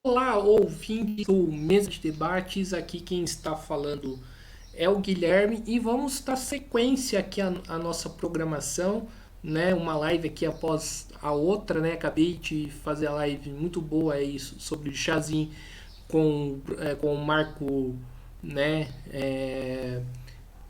Olá, ouvintes do Mesa de Debates. Aqui quem está falando é o Guilherme e vamos dar sequência aqui à nossa programação, né? Uma live aqui após a outra, né? Acabei de fazer a live muito boa aí sobre chazinho com o Marco, né?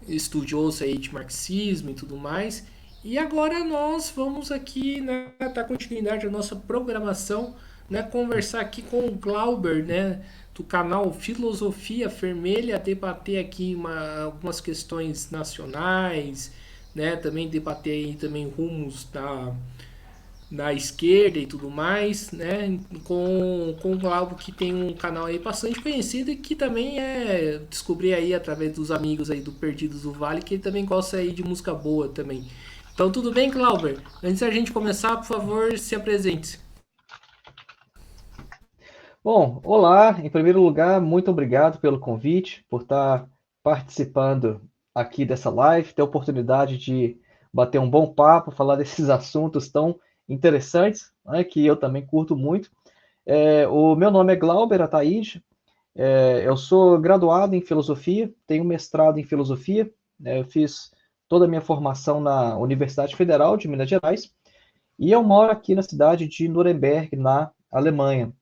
Estudioso aí de marxismo e tudo mais. E agora nós vamos aqui, né, dar continuidade à nossa programação, né, conversar aqui com o Glauber, né, do canal Filosofia Vermelha, debater aqui algumas questões nacionais, né, também debater aí também rumos da esquerda e tudo mais, né? Com o Glauco, que tem um canal aí bastante conhecido e que também descobri aí através dos amigos aí do Perdidos do Vale, que ele também gosta aí de música boa também. Então tudo bem, Glauber? Antes da gente começar, por favor, se apresente. Bom, olá. Em primeiro lugar, muito obrigado pelo convite, por estar participando aqui dessa live, ter a oportunidade de bater um bom papo, falar desses assuntos tão interessantes, né, que eu também curto muito. O meu nome é Glauber Ataíde, eu sou graduado em filosofia, tenho mestrado em filosofia, né, eu fiz toda a minha formação na Universidade Federal de Minas Gerais e eu moro aqui na cidade de Nuremberg, na Alemanha.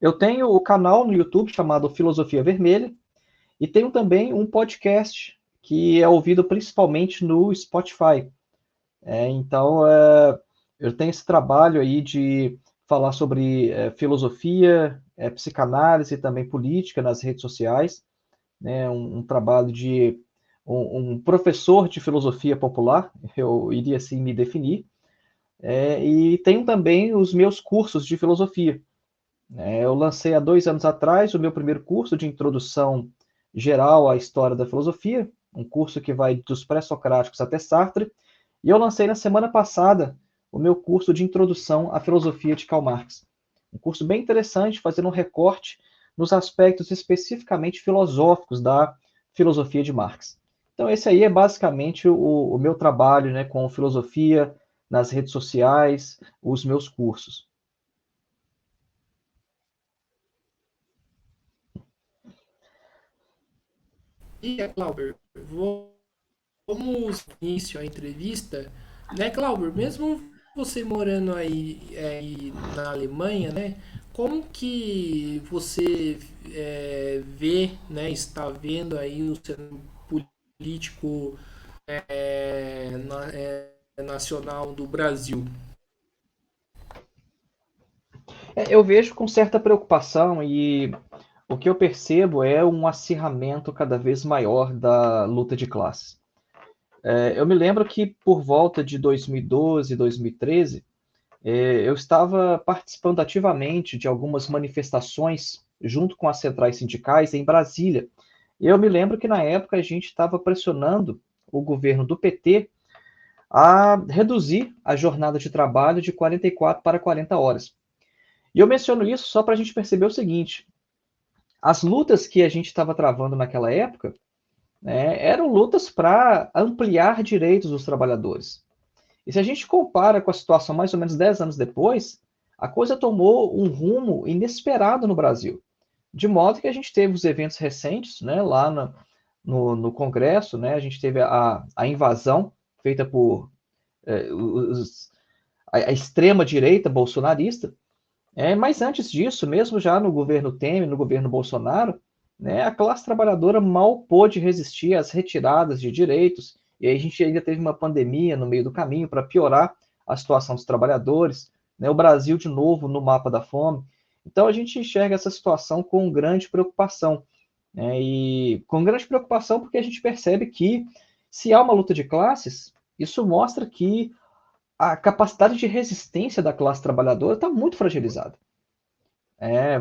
Eu tenho o canal no YouTube chamado Filosofia Vermelha e tenho também um podcast que é ouvido principalmente no Spotify. Eu tenho esse trabalho aí de falar sobre filosofia, psicanálise e também política nas redes sociais, né? Um trabalho de um professor de filosofia popular, eu iria assim me definir, e tenho também os meus cursos de filosofia. Eu lancei há 2 anos atrás o meu primeiro curso de introdução geral à história da filosofia, um curso que vai dos pré-socráticos até Sartre, e eu lancei na semana passada o meu curso de introdução à filosofia de Karl Marx. Um curso bem interessante, fazendo um recorte nos aspectos especificamente filosóficos da filosofia de Marx. Então, esse aí é basicamente o meu trabalho, né, com filosofia nas redes sociais, os meus cursos. E Glauber, vamos início à entrevista, né, Glauber? Mesmo você morando aí na Alemanha, né? Como que você vê, né? Está vendo aí o cenário político nacional do Brasil? Eu vejo com certa preocupação e o que eu percebo é um acirramento cada vez maior da luta de classes. Eu me lembro que por volta de 2012, 2013, eu estava participando ativamente de algumas manifestações junto com as centrais sindicais em Brasília. E eu me lembro que na época a gente estava pressionando o governo do PT a reduzir a jornada de trabalho de 44 para 40 horas. E eu menciono isso só para a gente perceber o seguinte: as lutas que a gente estava travando naquela época, né, eram lutas para ampliar direitos dos trabalhadores. E se a gente compara com a situação mais ou menos 10 anos depois, a coisa tomou um rumo inesperado no Brasil. De modo que a gente teve os eventos recentes, né, lá no Congresso, né, a gente teve a invasão feita por a extrema-direita bolsonarista. Mas antes disso, mesmo já no governo Temer, no governo Bolsonaro, né, a classe trabalhadora mal pôde resistir às retiradas de direitos, e aí a gente ainda teve uma pandemia no meio do caminho para piorar a situação dos trabalhadores, né, o Brasil de novo no mapa da fome. Então a gente enxerga essa situação com grande preocupação, né, e com grande preocupação porque a gente percebe que se há uma luta de classes, isso mostra que a capacidade de resistência da classe trabalhadora está muito fragilizada.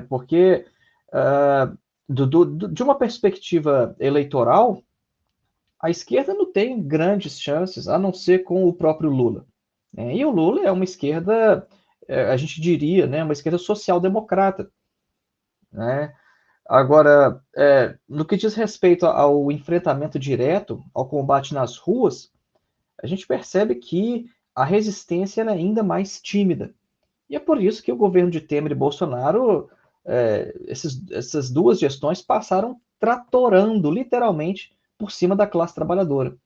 Porque de uma perspectiva eleitoral, a esquerda não tem grandes chances, a não ser com o próprio Lula. E o Lula é uma esquerda, a gente diria, né, uma esquerda social-democrata. Né? Agora, no que diz respeito ao enfrentamento direto, ao combate nas ruas, a gente percebe que a resistência é ainda mais tímida. E é por isso que o governo de Temer e Bolsonaro essas duas gestões passaram tratorando, literalmente, por cima da classe trabalhadora.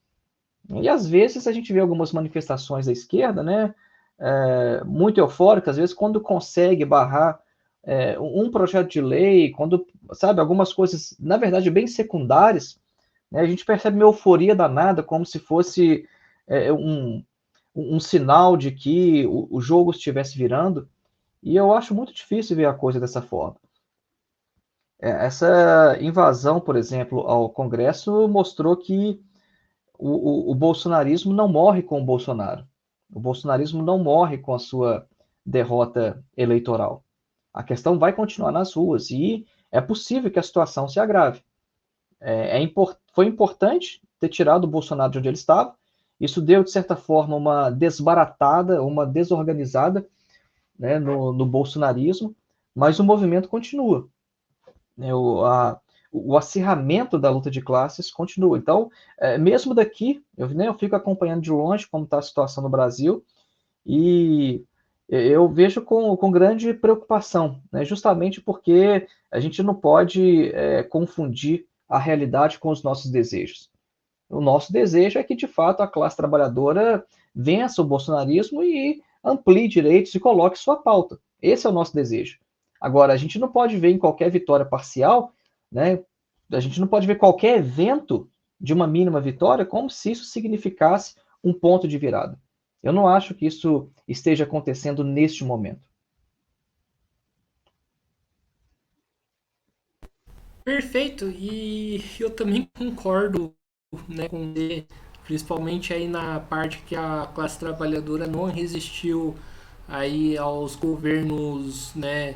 E às vezes a gente vê algumas manifestações da esquerda, né, muito eufóricas, às vezes quando consegue barrar um projeto de lei, quando, sabe, algumas coisas, na verdade, bem secundárias, né, a gente percebe uma euforia danada, como se fosse um sinal de que o jogo estivesse virando, e eu acho muito difícil ver a coisa dessa forma. Essa invasão, por exemplo, ao Congresso mostrou que o bolsonarismo não morre com o Bolsonaro. O bolsonarismo não morre com a sua derrota eleitoral. A questão vai continuar nas ruas e é possível que a situação se agrave. Foi importante ter tirado o Bolsonaro de onde ele estava. Isso deu, de certa forma, uma desbaratada, uma desorganizada, né, no bolsonarismo, mas o movimento continua. Né, o acirramento da luta de classes continua. Então, mesmo daqui, eu fico acompanhando de longe como está a situação no Brasil e eu vejo com grande preocupação, né, justamente porque a gente não pode confundir a realidade com os nossos desejos. O nosso desejo é que, de fato, a classe trabalhadora vença o bolsonarismo e amplie direitos e coloque sua pauta. Esse é o nosso desejo. Agora, a gente não pode ver em qualquer vitória parcial, né? A gente não pode ver qualquer evento de uma mínima vitória como se isso significasse um ponto de virada. Eu não acho que isso esteja acontecendo neste momento. Perfeito, e eu também concordo, né, com você, principalmente aí na parte que a classe trabalhadora não resistiu aí aos governos, né,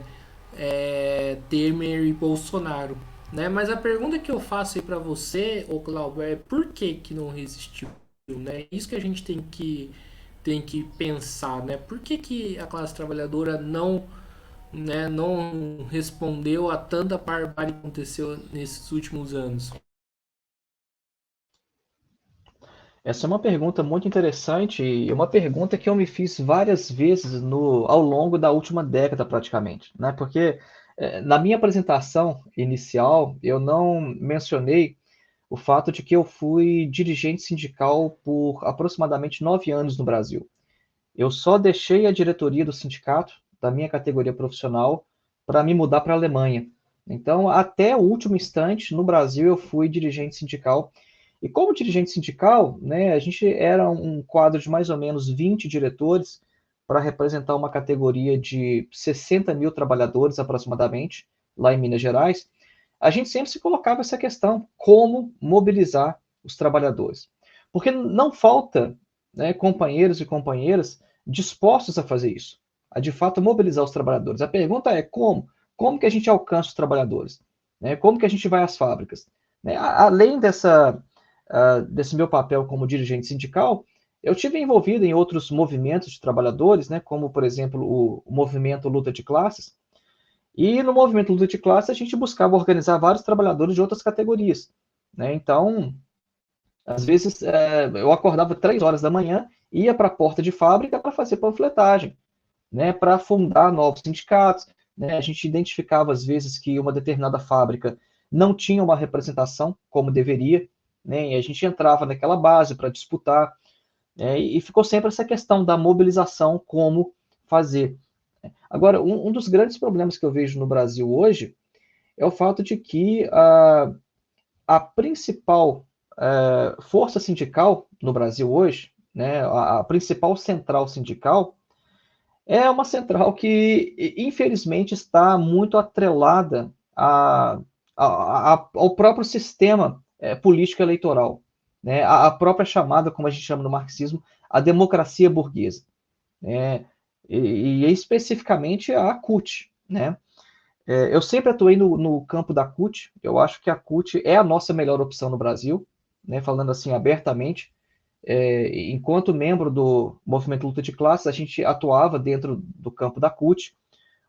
Temer e Bolsonaro, né? Mas a pergunta que eu faço aí para você, ô Cláudio, é por que que não resistiu, né? Isso que a gente tem que pensar, né? Por que que a classe trabalhadora não, né, não respondeu a tanta barbárie que aconteceu nesses últimos anos? Essa é uma pergunta muito interessante e uma pergunta que eu me fiz várias vezes ao longo da última década, praticamente, né? Porque na minha apresentação inicial eu não mencionei o fato de que eu fui dirigente sindical por aproximadamente 9 anos no Brasil. Eu só deixei a diretoria do sindicato, da minha categoria profissional, para me mudar para a Alemanha. Então, até o último instante, no Brasil, eu fui dirigente sindical. E como dirigente sindical, né, a gente era um quadro de mais ou menos 20 diretores para representar uma categoria de 60 mil trabalhadores aproximadamente, lá em Minas Gerais. A gente sempre se colocava essa questão, como mobilizar os trabalhadores. Porque não falta, né, companheiros e companheiras dispostos a fazer isso, a de fato mobilizar os trabalhadores. A pergunta é como? Como que a gente alcança os trabalhadores? Né? Como que a gente vai às fábricas? Né? Além desse meu papel como dirigente sindical, eu tive envolvido em outros movimentos de trabalhadores, né, como, por exemplo, o movimento Luta de Classes, e no movimento Luta de Classes a gente buscava organizar vários trabalhadores de outras categorias. Né? Então, às vezes, eu acordava 3 horas da manhã, ia para a porta de fábrica para fazer panfletagem, né, para fundar novos sindicatos. Né, a gente identificava, às vezes, que uma determinada fábrica não tinha uma representação como deveria, né, e a gente entrava naquela base para disputar, né, e ficou sempre essa questão da mobilização, como fazer. Agora, um dos grandes problemas que eu vejo no Brasil hoje é o fato de que a principal força sindical no Brasil hoje, né, a principal central sindical, é uma central que, infelizmente, está muito atrelada ao próprio sistema político eleitoral, né, a própria chamada, como a gente chama no marxismo, a democracia burguesa, né, e especificamente a CUT, né. Eu sempre atuei no campo da CUT, eu acho que a CUT é a nossa melhor opção no Brasil, né, falando assim abertamente. Enquanto membro do Movimento Luta de Classes, a gente atuava dentro do campo da CUT.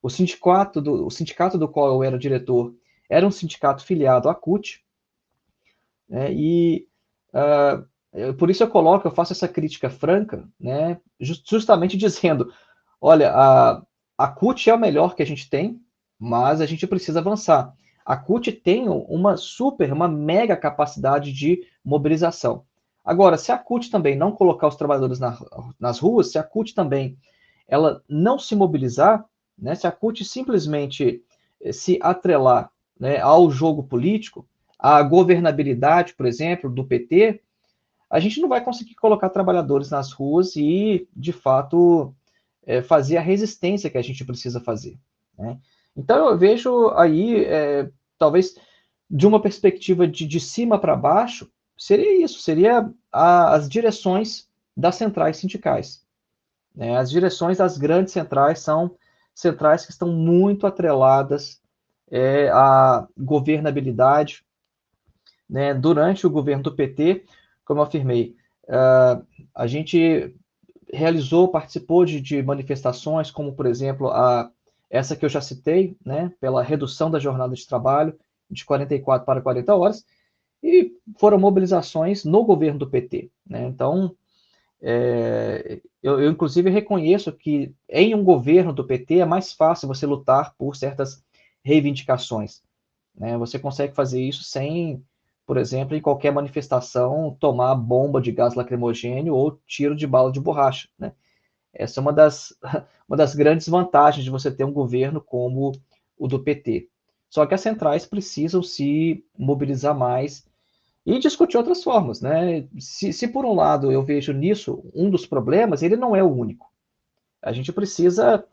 O sindicato do qual eu era diretor era um sindicato filiado à CUT, né, e por isso eu faço essa crítica franca, né, justamente dizendo, olha, a CUT é o melhor que a gente tem, mas a gente precisa avançar. A CUT tem uma mega capacidade de mobilização. Agora, se a CUT também não colocar os trabalhadores nas ruas, se a CUT também ela não se mobilizar, né, se a CUT simplesmente se atrelar, né, ao jogo político, à governabilidade, por exemplo, do PT, a gente não vai conseguir colocar trabalhadores nas ruas e, de fato, fazer a resistência que a gente precisa fazer. Né? Então, eu vejo aí, talvez, de uma perspectiva de cima para baixo, seria isso, seria as direções das centrais sindicais. Né? As direções das grandes centrais são centrais que estão muito atreladas à governabilidade. Né? Durante o governo do PT, como eu afirmei, a gente participou de manifestações, como, por exemplo, essa que eu já citei, né, pela redução da jornada de trabalho de 44 para 40 horas, e foram mobilizações no governo do PT. Né? Então, eu, inclusive, reconheço que em um governo do PT é mais fácil você lutar por certas reivindicações. Né? Você consegue fazer isso sem, por exemplo, em qualquer manifestação, tomar bomba de gás lacrimogêneo ou tiro de bala de borracha. Né? Essa é uma das grandes vantagens de você ter um governo como o do PT. Só que as centrais precisam se mobilizar mais e discutir outras formas. Né? Se por um lado eu vejo nisso um dos problemas, ele não é o único. A gente precisa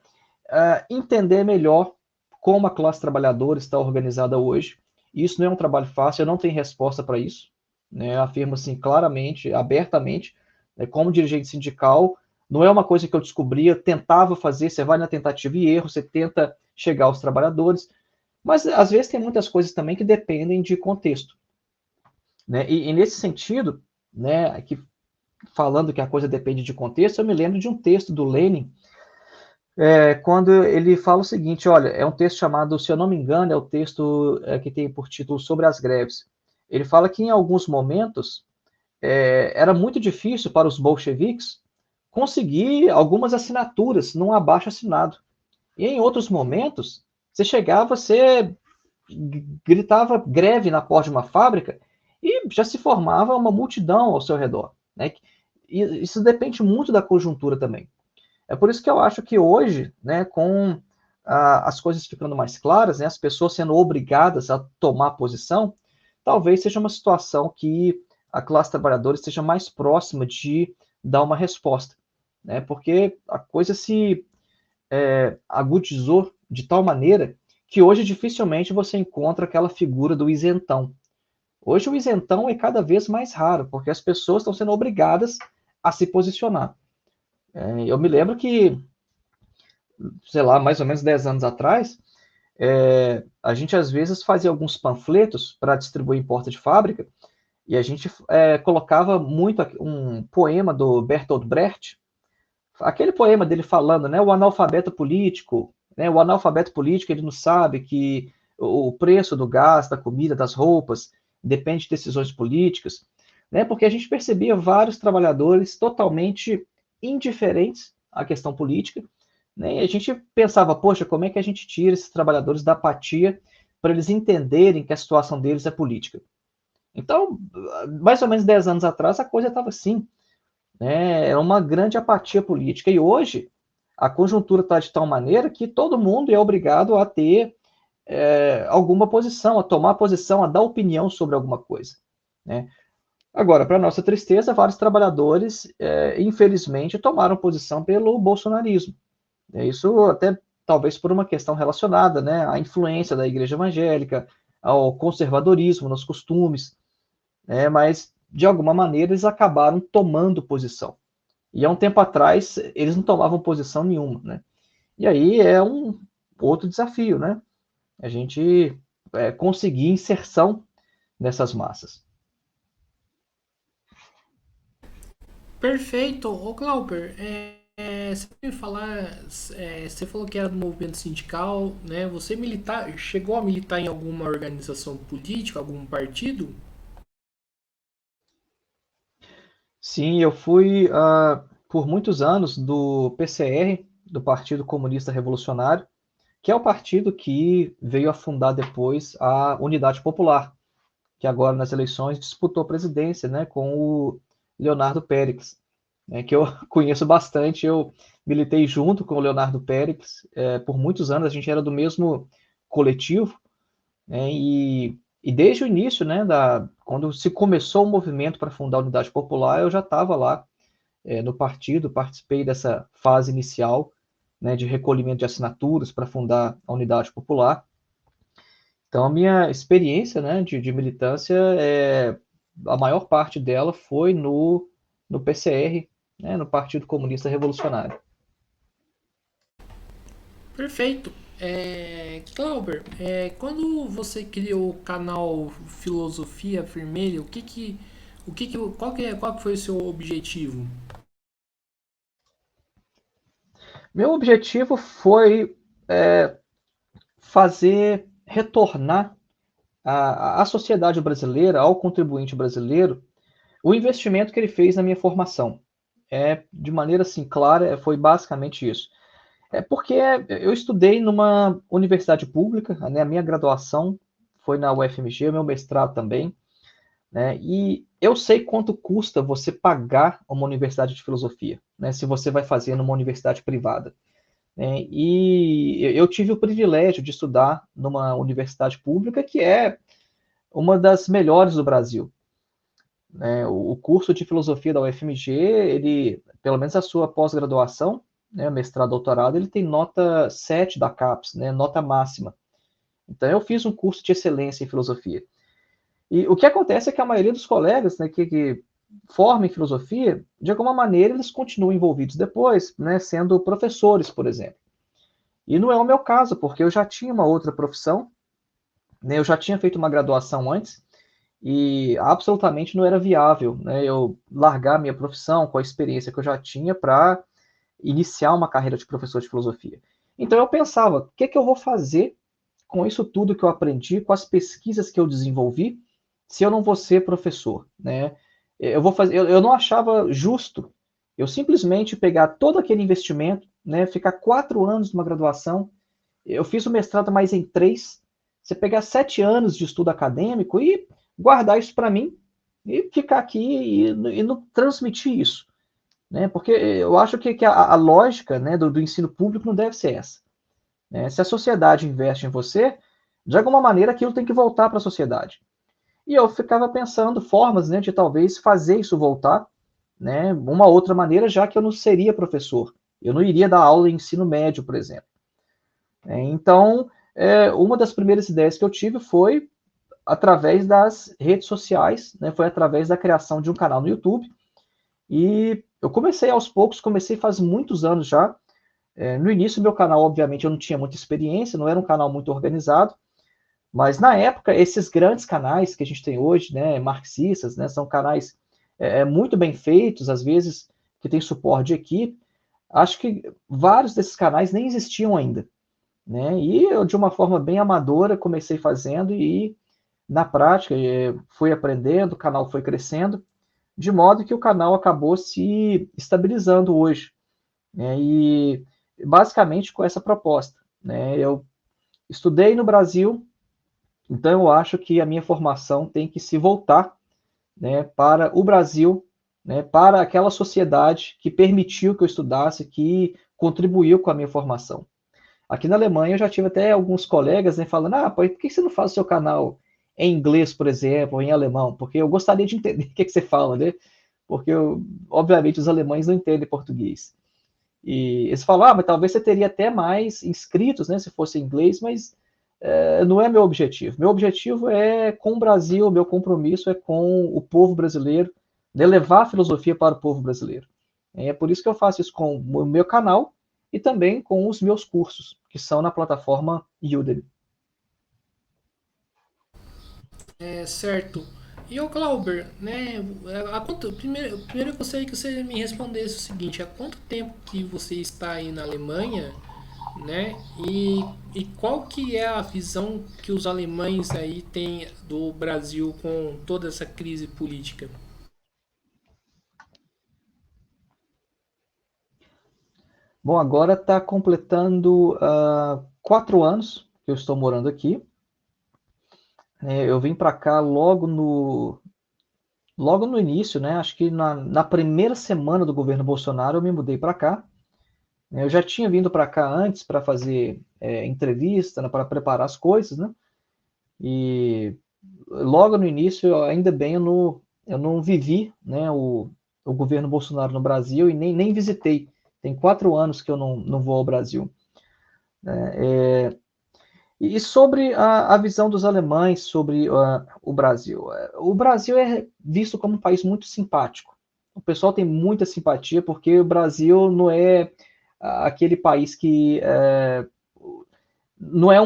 entender melhor como a classe trabalhadora está organizada hoje. Isso não é um trabalho fácil, eu não tenho resposta para isso. Né? Eu afirmo assim claramente, abertamente, né, como dirigente sindical, não é uma coisa que eu descobria, tentava fazer, você vai na tentativa e erro, você tenta chegar aos trabalhadores, mas às vezes tem muitas coisas também que dependem de contexto. Né? E nesse sentido, né, que, falando que a coisa depende de contexto, eu me lembro de um texto do Lenin, quando ele fala o seguinte, olha, é um texto chamado, se eu não me engano, é o texto que tem por título Sobre as Greves. Ele fala que em alguns momentos era muito difícil para os bolcheviques conseguir algumas assinaturas num abaixo assinado. E em outros momentos, você chegava, você gritava greve na porta de uma fábrica e já se formava uma multidão ao seu redor. Né? E isso depende muito da conjuntura também. É por isso que eu acho que hoje, né, com as coisas ficando mais claras, né, as pessoas sendo obrigadas a tomar posição, talvez seja uma situação que a classe trabalhadora esteja mais próxima de dar uma resposta. Né, porque a coisa se agudizou de tal maneira que hoje dificilmente você encontra aquela figura do isentão. Hoje o isentão é cada vez mais raro, porque as pessoas estão sendo obrigadas a se posicionar. Eu me lembro que, sei lá, mais ou menos 10 anos atrás, a gente às vezes fazia alguns panfletos para distribuir em porta de fábrica, e a gente colocava muito um poema do Bertolt Brecht, aquele poema dele falando, né, o analfabeto político, né, o analfabeto político ele não sabe que o preço do gás, da comida, das roupas depende de decisões políticas, né, porque a gente percebia vários trabalhadores totalmente indiferentes à questão política, né, e a gente pensava, poxa, como é que a gente tira esses trabalhadores da apatia para eles entenderem que a situação deles é política? Então, mais ou menos 10 anos atrás, a coisa estava assim, né? É uma grande apatia política. E hoje, a conjuntura está de tal maneira que todo mundo é obrigado a ter alguma posição, a tomar posição, a dar opinião sobre alguma coisa. Né? Agora, para nossa tristeza, vários trabalhadores, infelizmente, tomaram posição pelo bolsonarismo. Isso até talvez por uma questão relacionada, né, à influência da igreja evangélica, ao conservadorismo nos costumes, né, mas de alguma maneira eles acabaram tomando posição. E há um tempo atrás eles não tomavam posição nenhuma, né? E aí é um outro desafio, né? A gente conseguir inserção nessas massas. Perfeito. Ô Glauber, você pode me falar, você falou que era do movimento sindical, né? Você chegou a militar em alguma organização política, algum partido? Sim, eu fui por muitos anos do PCR, do Partido Comunista Revolucionário, que é o partido que veio a fundar depois a Unidade Popular, que agora nas eleições disputou a presidência, né, com o Leonardo Péricles, né, que eu conheço bastante. Eu militei junto com o Leonardo Péricles por muitos anos, a gente era do mesmo coletivo, né, e desde o início, né, quando se começou o movimento para fundar a Unidade Popular, eu já estava lá no partido, participei dessa fase inicial, né, de recolhimento de assinaturas para fundar a Unidade Popular. Então, a minha experiência, né, de militância, a maior parte dela foi no PCR, né, no Partido Comunista Revolucionário. Perfeito. Clauber, quando você criou o canal Filosofia Vermelha, qual que foi o seu objetivo? Meu objetivo foi fazer retornar à sociedade brasileira, ao contribuinte brasileiro, o investimento que ele fez na minha formação. De maneira assim clara, foi basicamente isso. Porque eu estudei numa universidade pública, né, a minha graduação foi na UFMG, meu mestrado também, né, e eu sei quanto custa você pagar uma universidade de filosofia, né, se você vai fazer numa universidade privada. Né, e eu tive o privilégio de estudar numa universidade pública que é uma das melhores do Brasil. Né, o curso de filosofia da UFMG, ele, pelo menos a sua pós-graduação, né, mestrado, doutorado, ele tem nota 7 da CAPES, né, nota máxima. Então, eu fiz um curso de excelência em filosofia. E o que acontece é que a maioria dos colegas, né, que formam em filosofia, de alguma maneira, eles continuam envolvidos depois, né, sendo professores, por exemplo. E não é o meu caso, porque eu já tinha uma outra profissão, né, eu já tinha feito uma graduação antes, e absolutamente não era viável, né, eu largar minha profissão com a experiência que eu já tinha para iniciar uma carreira de professor de filosofia. Então eu pensava, o que eu vou fazer com isso tudo que eu aprendi, com as pesquisas que eu desenvolvi, se eu não vou ser professor, né? Eu não achava justo eu simplesmente pegar todo aquele investimento, né, ficar 4 anos numa graduação, eu fiz o mestrado mais em 3, você pegar 7 anos de estudo acadêmico e guardar isso para mim e ficar aqui e não transmitir isso, né? Porque eu acho que a lógica, né, do ensino público não deve ser essa. Né? Se a sociedade investe em você, de alguma maneira aquilo tem que voltar para a sociedade. E eu ficava pensando formas, né, de talvez fazer isso voltar, né, uma outra maneira, já que eu não seria professor. Eu não iria dar aula em ensino médio, por exemplo. Então, uma das primeiras ideias que eu tive foi através das redes sociais, né, foi através da criação de um canal no YouTube. E eu comecei aos poucos, comecei faz muitos anos já. No início, meu canal, obviamente, eu não tinha muita experiência, não era um canal muito organizado, mas na época, esses grandes canais que a gente tem hoje, né, marxistas, né, são canais muito bem feitos, às vezes que tem suporte de equipe. Acho que vários desses canais nem existiam ainda. Né? E eu, de uma forma bem amadora, comecei fazendo e, na prática, fui aprendendo, o canal foi crescendo, de modo que o canal acabou se estabilizando hoje, né? E basicamente com essa proposta, né? Eu estudei no Brasil, então eu acho que a minha formação tem que se voltar, né, para o Brasil, né, para aquela sociedade que permitiu que eu estudasse, que contribuiu com a minha formação. Aqui na Alemanha eu já tive até alguns colegas, né, falando, pô, por que você não faz o seu canal em inglês, por exemplo, ou em alemão? Porque eu gostaria de entender o que você fala, né? Porque, obviamente, os alemães não entendem português. E eles falam, mas talvez você teria até mais inscritos, né, se fosse em inglês, mas não é meu objetivo. Meu objetivo é com o Brasil, meu compromisso é com o povo brasileiro, de levar a filosofia para o povo brasileiro. É por isso que eu faço isso com o meu canal e também com os meus cursos, que são na plataforma Udemy. Certo. E o Glauber, né? Primeiro eu gostaria que você me respondesse o seguinte: há quanto tempo que você está aí na Alemanha, né? E qual que é a visão que os alemães aí têm do Brasil com toda essa crise política? Bom, agora está completando 4 anos que eu estou morando aqui. Eu vim para cá logo no início, né? Acho que na primeira semana do governo Bolsonaro eu me mudei para cá. Eu já tinha vindo para cá antes para fazer entrevista, né, para preparar as coisas, né? E logo no início, ainda bem, eu não vivi, né, o governo Bolsonaro no Brasil e nem visitei. Tem 4 anos que eu não vou ao Brasil. E sobre a visão dos alemães sobre o Brasil. O Brasil é visto como um país muito simpático. O pessoal tem muita simpatia porque o Brasil não é aquele país que não é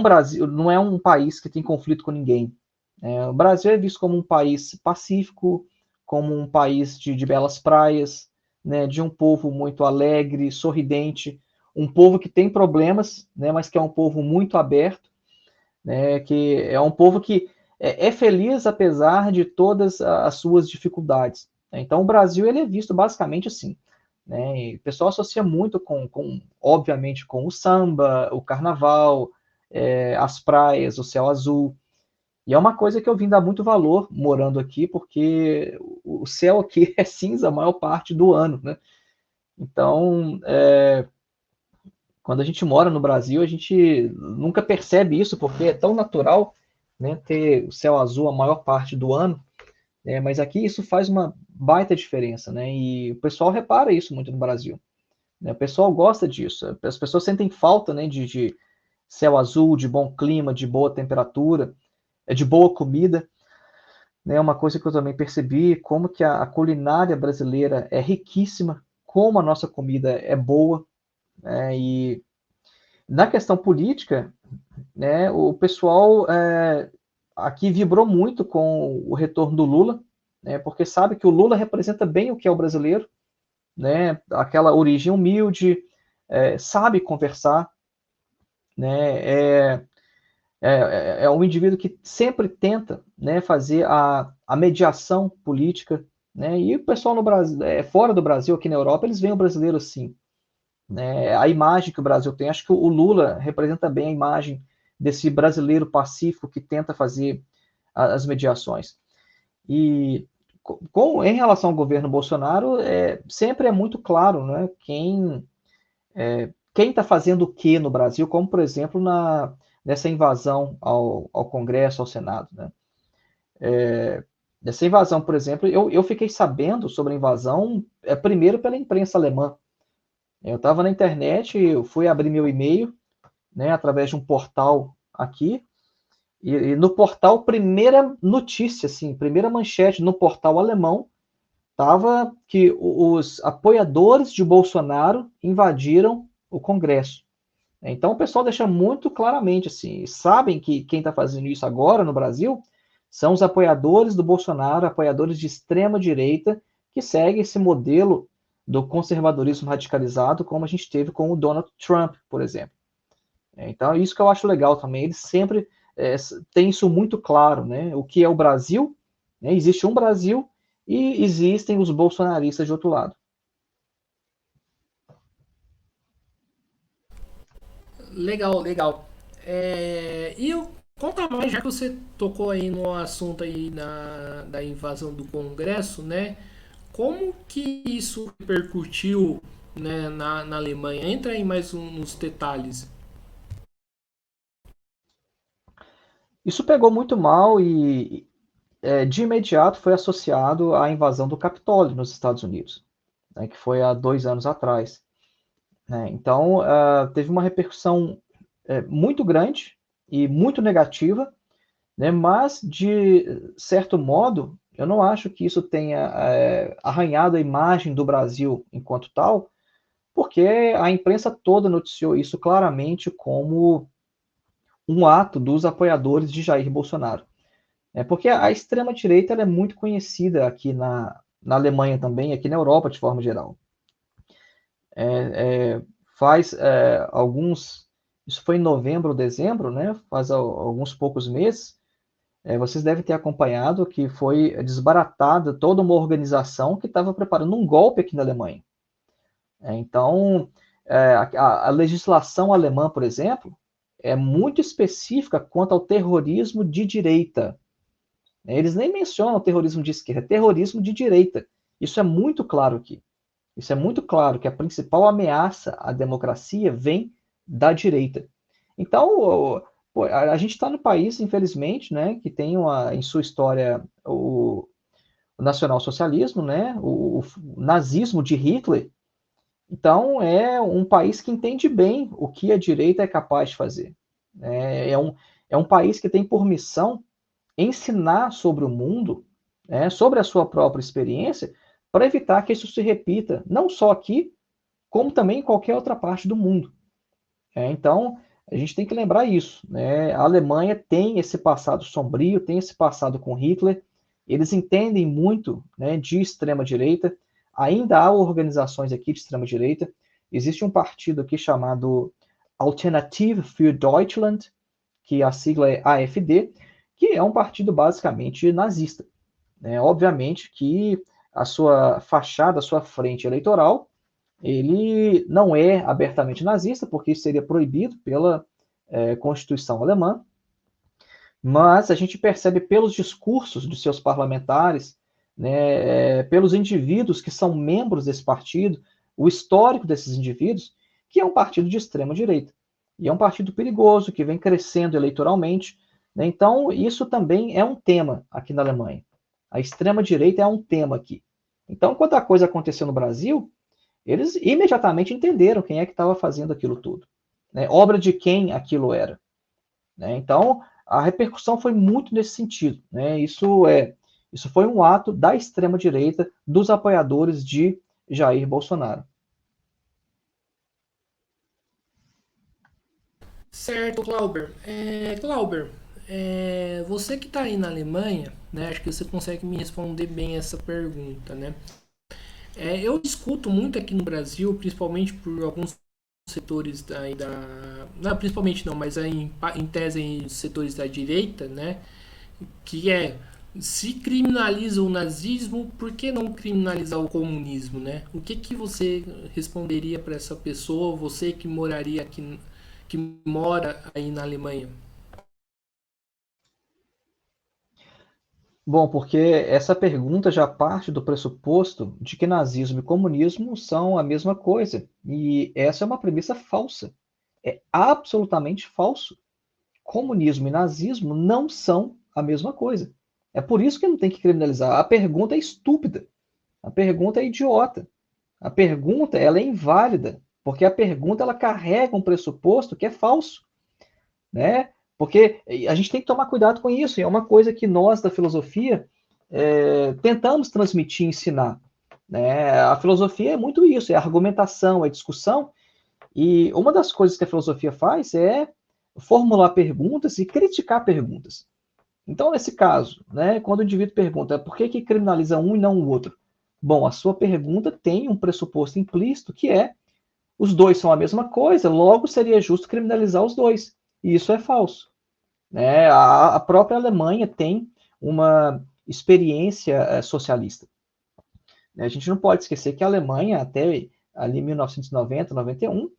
um país que tem conflito com ninguém. O Brasil é visto como um país pacífico, como um país de belas praias, né, de um povo muito alegre, sorridente, um povo que tem problemas, né, mas que é um povo muito aberto, né, que é um povo que é feliz apesar de todas as suas dificuldades. Então, o Brasil ele é visto basicamente assim. Né, e o pessoal associa muito obviamente, com o samba, o carnaval, as praias, o céu azul. E é uma coisa que eu vim dar muito valor morando aqui, porque o céu aqui é cinza a maior parte do ano, né? Então, quando a gente mora no Brasil, a gente nunca percebe isso, porque é tão natural, né, ter o céu azul a maior parte do ano, né? Mas aqui isso faz uma baita diferença, né? E o pessoal repara isso muito no Brasil, né? O pessoal gosta disso. As pessoas sentem falta, né, de céu azul, de bom clima, de boa temperatura, de boa comida. Né, uma coisa que eu também percebi, como que a culinária brasileira é riquíssima, como a nossa comida é boa, né, e na questão política, né, o pessoal aqui vibrou muito com o retorno do Lula, né, porque sabe que o Lula representa bem o que é o brasileiro, né, aquela origem humilde, sabe conversar, né, é um indivíduo que sempre tenta, né, fazer a mediação política, né, e o pessoal no Brasil, fora do Brasil, aqui na Europa, eles veem o brasileiro assim, né, a imagem que o Brasil tem, acho que o Lula representa bem a imagem desse brasileiro pacífico que tenta fazer as mediações. E em relação ao governo Bolsonaro, sempre é muito claro, né, quem está fazendo o que no Brasil, como por exemplo nessa invasão ao Congresso, ao Senado. Né? Nessa invasão, por exemplo, eu fiquei sabendo sobre a invasão primeiro pela imprensa alemã. Eu estava na internet, eu fui abrir meu e-mail, né, através de um portal aqui, e no portal, primeira notícia, assim, primeira manchete no portal alemão, estava que os apoiadores de Bolsonaro invadiram o Congresso. Então o pessoal deixa muito claramente assim, sabem que quem está fazendo isso agora no Brasil são os apoiadores do Bolsonaro, apoiadores de extrema direita, que seguem esse modelo do conservadorismo radicalizado, como a gente teve com o Donald Trump, por exemplo. Então é isso que eu acho legal também, eles sempre têm isso muito claro, né? O que é o Brasil, né? Existe um Brasil e existem os bolsonaristas de outro lado. Legal, legal. Conta mais, já que você tocou aí no assunto aí da invasão do Congresso, né? Como que isso repercutiu, né, na Alemanha? Entra aí mais nos detalhes. Isso pegou muito mal e de imediato foi associado à invasão do Capitólio nos Estados Unidos, né, que foi há 2 anos atrás. Né? Então, teve uma repercussão muito grande e muito negativa, né? Mas, de certo modo, eu não acho que isso tenha arranhado a imagem do Brasil enquanto tal, porque a imprensa toda noticiou isso claramente como um ato dos apoiadores de Jair Bolsonaro. Porque a extrema-direita é muito conhecida aqui na Alemanha também, aqui na Europa de forma geral. Faz isso foi em novembro ou dezembro, né? Faz alguns poucos meses, vocês devem ter acompanhado que foi desbaratada toda uma organização que estava preparando um golpe aqui na Alemanha. Então, a legislação alemã, por exemplo, é muito específica quanto ao terrorismo de direita. Eles nem mencionam terrorismo de esquerda, é terrorismo de direita. Isso é muito claro aqui. Isso é muito claro que a principal ameaça à democracia vem da direita. Então, a gente está no país, infelizmente, né, que tem em sua história o nacionalsocialismo, né, o nazismo de Hitler. Então, é um país que entende bem o que a direita é capaz de fazer. É um país que tem por missão ensinar sobre o mundo, né, sobre a sua própria experiência, para evitar que isso se repita, não só aqui, como também em qualquer outra parte do mundo. Então, a gente tem que lembrar isso. Né? A Alemanha tem esse passado sombrio, tem esse passado com Hitler, eles entendem muito, né, de extrema-direita, ainda há organizações aqui de extrema-direita, existe um partido aqui chamado Alternative für Deutschland, que a sigla é AfD, que é um partido basicamente nazista. Obviamente que a sua fachada, a sua frente eleitoral, ele não é abertamente nazista, porque isso seria proibido pela Constituição alemã, mas a gente percebe pelos discursos dos seus parlamentares, né, pelos indivíduos que são membros desse partido, o histórico desses indivíduos, que é um partido de extrema direita. E é um partido perigoso, que vem crescendo eleitoralmente. Né? Então, isso também é um tema aqui na Alemanha. A extrema direita é um tema aqui. Então, quando a coisa aconteceu no Brasil, eles imediatamente entenderam quem é que estava fazendo aquilo tudo. Né? Obra de quem aquilo era. Né? Então, a repercussão foi muito nesse sentido. Né? Isso foi um ato da extrema-direita, dos apoiadores de Jair Bolsonaro. Certo, Glauber. Glauber, você que está aí na Alemanha, né, acho que você consegue me responder bem essa pergunta, né? Eu discuto muito aqui no Brasil, principalmente por alguns setores não, principalmente não, mas aí em tese em setores da direita, né? Que se criminaliza o nazismo, por que não criminalizar o comunismo, né? O que você responderia para essa pessoa, você que moraria aqui, que mora aí na Alemanha? Bom, porque essa pergunta já parte do pressuposto de que nazismo e comunismo são a mesma coisa. E essa é uma premissa falsa. É absolutamente falso. Comunismo e nazismo não são a mesma coisa. É por isso que não tem que criminalizar. A pergunta é estúpida. A pergunta é idiota. A pergunta ela é inválida, porque a pergunta ela carrega um pressuposto que é falso. Né? Porque a gente tem que tomar cuidado com isso, e é uma coisa que nós da filosofia tentamos transmitir e ensinar. Né? A filosofia é muito isso, é argumentação, é discussão, e uma das coisas que a filosofia faz é formular perguntas e criticar perguntas. Então, nesse caso, né, quando o indivíduo pergunta por que criminaliza um e não o outro? Bom, a sua pergunta tem um pressuposto implícito que é os dois são a mesma coisa, logo seria justo criminalizar os dois. E isso é falso. Né? A própria Alemanha tem uma experiência socialista. A gente não pode esquecer que a Alemanha, até ali 1990, 91,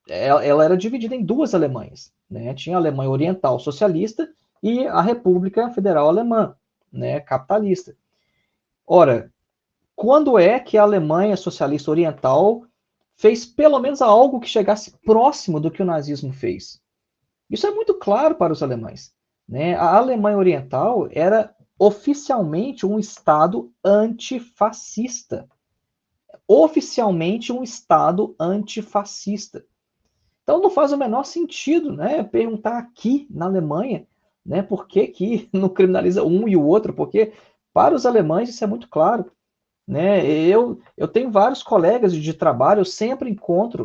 ela era dividida em duas Alemanhas. Né? Tinha a Alemanha Oriental socialista e a República Federal Alemã, né, capitalista. Ora, quando é que a Alemanha socialista oriental fez pelo menos algo que chegasse próximo do que o nazismo fez? Isso é muito claro para os alemães. Né? A Alemanha Oriental era oficialmente um Estado antifascista. Oficialmente um Estado antifascista. Então não faz o menor sentido, né, perguntar aqui na Alemanha, né, por que não criminaliza um e o outro, porque para os alemães isso é muito claro. Né? Eu tenho vários colegas de trabalho, eu sempre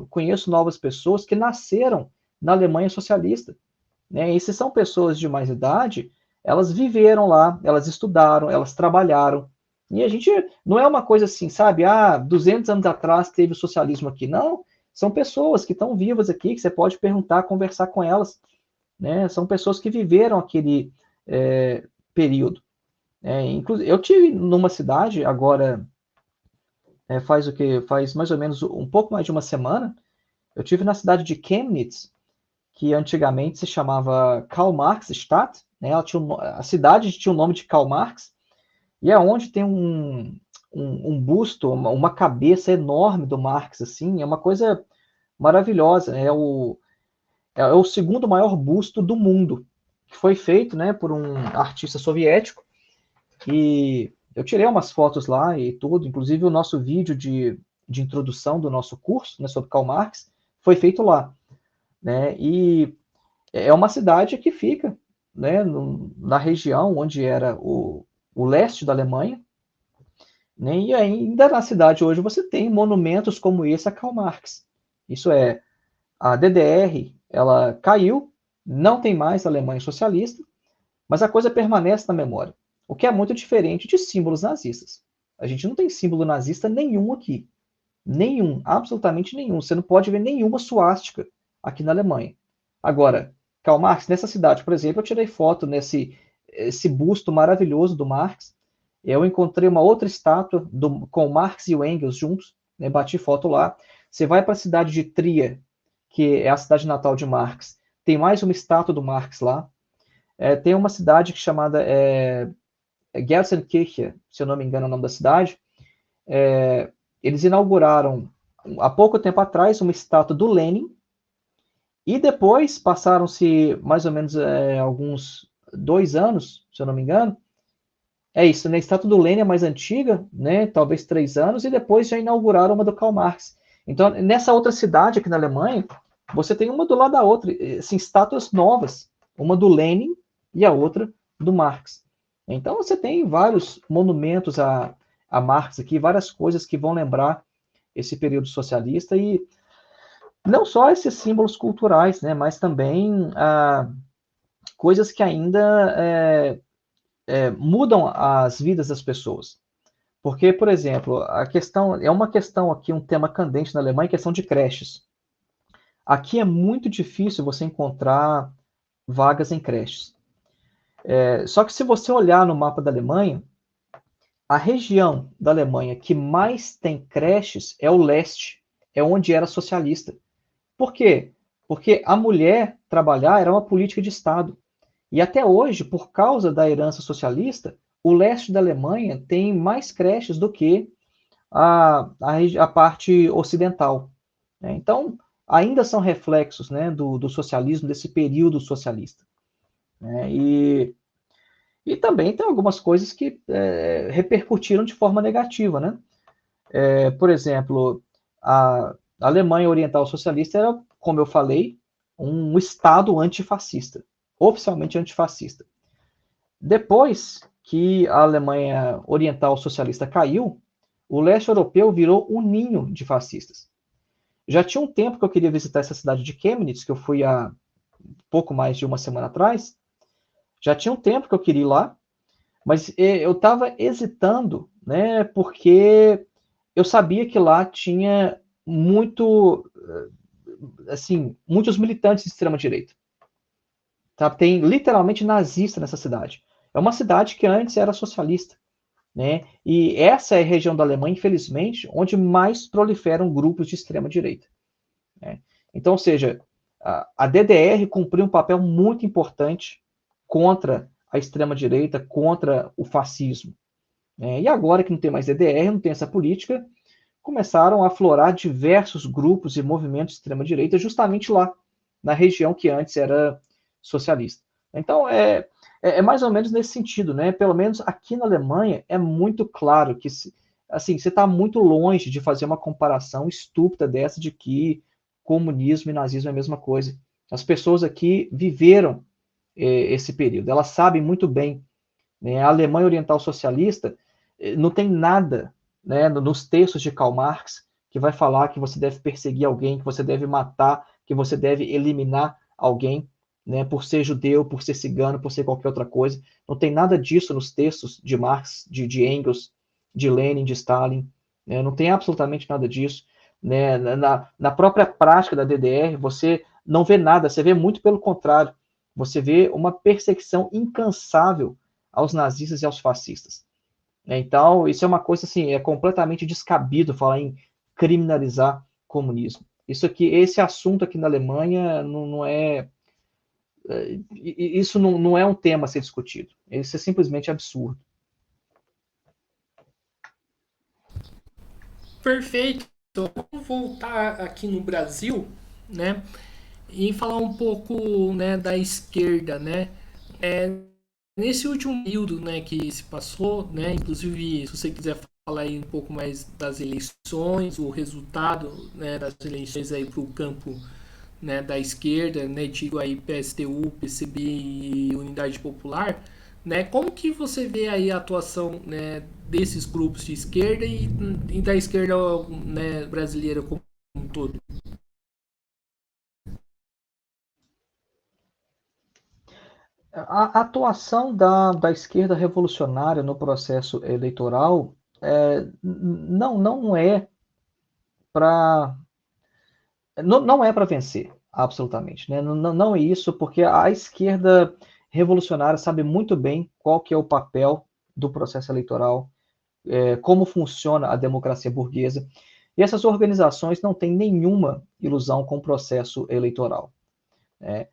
conheço novas pessoas que nasceram na Alemanha socialista. Né? E se são pessoas de mais idade, elas viveram lá, elas estudaram, elas trabalharam. E a gente não é uma coisa assim, sabe? 200 anos atrás teve o socialismo aqui. Não, são pessoas que estão vivas aqui, que você pode perguntar, conversar com elas. Né? São pessoas que viveram aquele período. Inclusive, eu tive numa cidade, agora, faz o quê? Faz mais ou menos um pouco mais de uma semana, eu tive na cidade de Chemnitz, que antigamente se chamava Karl Marx Stadt, né? A cidade tinha o nome de Karl Marx, e é onde tem um busto, uma cabeça enorme do Marx, assim, é uma coisa maravilhosa, é o segundo maior busto do mundo, que foi feito, né, por um artista soviético, e eu tirei umas fotos lá e tudo, inclusive o nosso vídeo de introdução do nosso curso, né, sobre Karl Marx, foi feito lá, né, e é uma cidade que fica, né, na região onde era o leste da Alemanha, né, e ainda na cidade hoje você tem monumentos como esse a Karl Marx. Isso é, a DDR, ela caiu, não tem mais a Alemanha socialista, mas a coisa permanece na memória, o que é muito diferente de símbolos nazistas. A gente não tem símbolo nazista nenhum aqui. Nenhum, absolutamente nenhum. Você não pode ver nenhuma suástica aqui na Alemanha. Agora, Karl Marx, nessa cidade, por exemplo, eu tirei foto nesse esse busto maravilhoso do Marx. Eu encontrei uma outra estátua com Marx e o Engels juntos, né, bati foto lá. Você vai para a cidade de Trier, que é a cidade natal de Marx, tem mais uma estátua do Marx lá. Tem uma cidade chamada Gelsenkirchen, se eu não me engano é o nome da cidade. Eles inauguraram, há pouco tempo atrás, uma estátua do Lenin, e depois passaram-se mais ou menos alguns 2 anos, se eu não me engano. É isso, né? A estátua do Lenin é mais antiga, né? Talvez 3 anos, e depois já inauguraram uma do Karl Marx. Então, nessa outra cidade aqui na Alemanha, você tem uma do lado da outra, assim, estátuas novas, uma do Lenin e a outra do Marx. Então, você tem vários monumentos a Marx aqui, várias coisas que vão lembrar esse período socialista, e não só esses símbolos culturais, né, mas também coisas que ainda mudam as vidas das pessoas. Porque, por exemplo, é uma questão aqui, um tema candente na Alemanha, questão de creches. Aqui é muito difícil você encontrar vagas em creches. Só que se você olhar no mapa da Alemanha, a região da Alemanha que mais tem creches é o leste, é onde era socialista. Por quê? Porque a mulher trabalhar era uma política de Estado. E até hoje, por causa da herança socialista, o leste da Alemanha tem mais creches do que a parte ocidental. Né? Então, ainda são reflexos, né, do socialismo, desse período socialista. Né? E também tem algumas coisas que repercutiram de forma negativa. Né? Por exemplo, a Alemanha Oriental Socialista era, como eu falei, um Estado antifascista, oficialmente antifascista. Depois que a Alemanha Oriental Socialista caiu, o leste europeu virou um ninho de fascistas. Já tinha um tempo que eu queria visitar essa cidade de Chemnitz, que eu fui há pouco mais de uma semana atrás. Já tinha um tempo que eu queria ir lá, mas eu estava hesitando, né, porque eu sabia que lá tinha muitos militantes de extrema-direita. Tá? Tem literalmente nazista nessa cidade. É uma cidade que antes era socialista. Né? E essa é a região da Alemanha, infelizmente, onde mais proliferam grupos de extrema-direita. Né? Então, ou seja, a DDR cumpriu um papel muito importante contra a extrema-direita, contra o fascismo. Né? E agora que não tem mais DDR, não tem essa política, começaram a aflorar diversos grupos e movimentos de extrema-direita justamente lá, na região que antes era socialista. Então, é mais ou menos nesse sentido, né? Pelo menos aqui na Alemanha é muito claro que assim, você está muito longe de fazer uma comparação estúpida dessa de que comunismo e nazismo é a mesma coisa. As pessoas aqui viveram esse período, elas sabem muito bem. Né? A Alemanha Oriental Socialista não tem nada, né, nos textos de Karl Marx que vai falar que você deve perseguir alguém, que você deve matar, que você deve eliminar alguém, né, por ser judeu, por ser cigano, por ser qualquer outra coisa. Não tem nada disso nos textos de Marx, de Engels, de Lenin, de Stalin. Né? Não tem absolutamente nada disso. Né? Na própria prática da DDR, você não vê nada, você vê muito pelo contrário. Você vê uma perseguição incansável aos nazistas e aos fascistas. Então, isso é uma coisa assim, é completamente descabido falar em criminalizar comunismo. Esse assunto aqui na Alemanha não é, isso não é um tema a ser discutido. Isso é simplesmente absurdo. Perfeito. Então, vamos voltar aqui no Brasil, né? E falar um pouco, né, da esquerda, né? É, nesse último período, né, que se passou, né, inclusive, se você quiser falar aí um pouco mais das eleições, o resultado, né, das eleições aí para o campo, né, da esquerda, né, digo aí PSTU, PCB e Unidade Popular, né, como que você vê aí a atuação, né, desses grupos de esquerda e da esquerda, né, brasileira como um todo? A atuação da esquerda revolucionária no processo eleitoral não é para não é para vencer, absolutamente. Né? Não é isso, porque a esquerda revolucionária sabe muito bem qual que é o papel do processo eleitoral, como funciona a democracia burguesa, e essas organizações não têm nenhuma ilusão com o processo eleitoral. Né?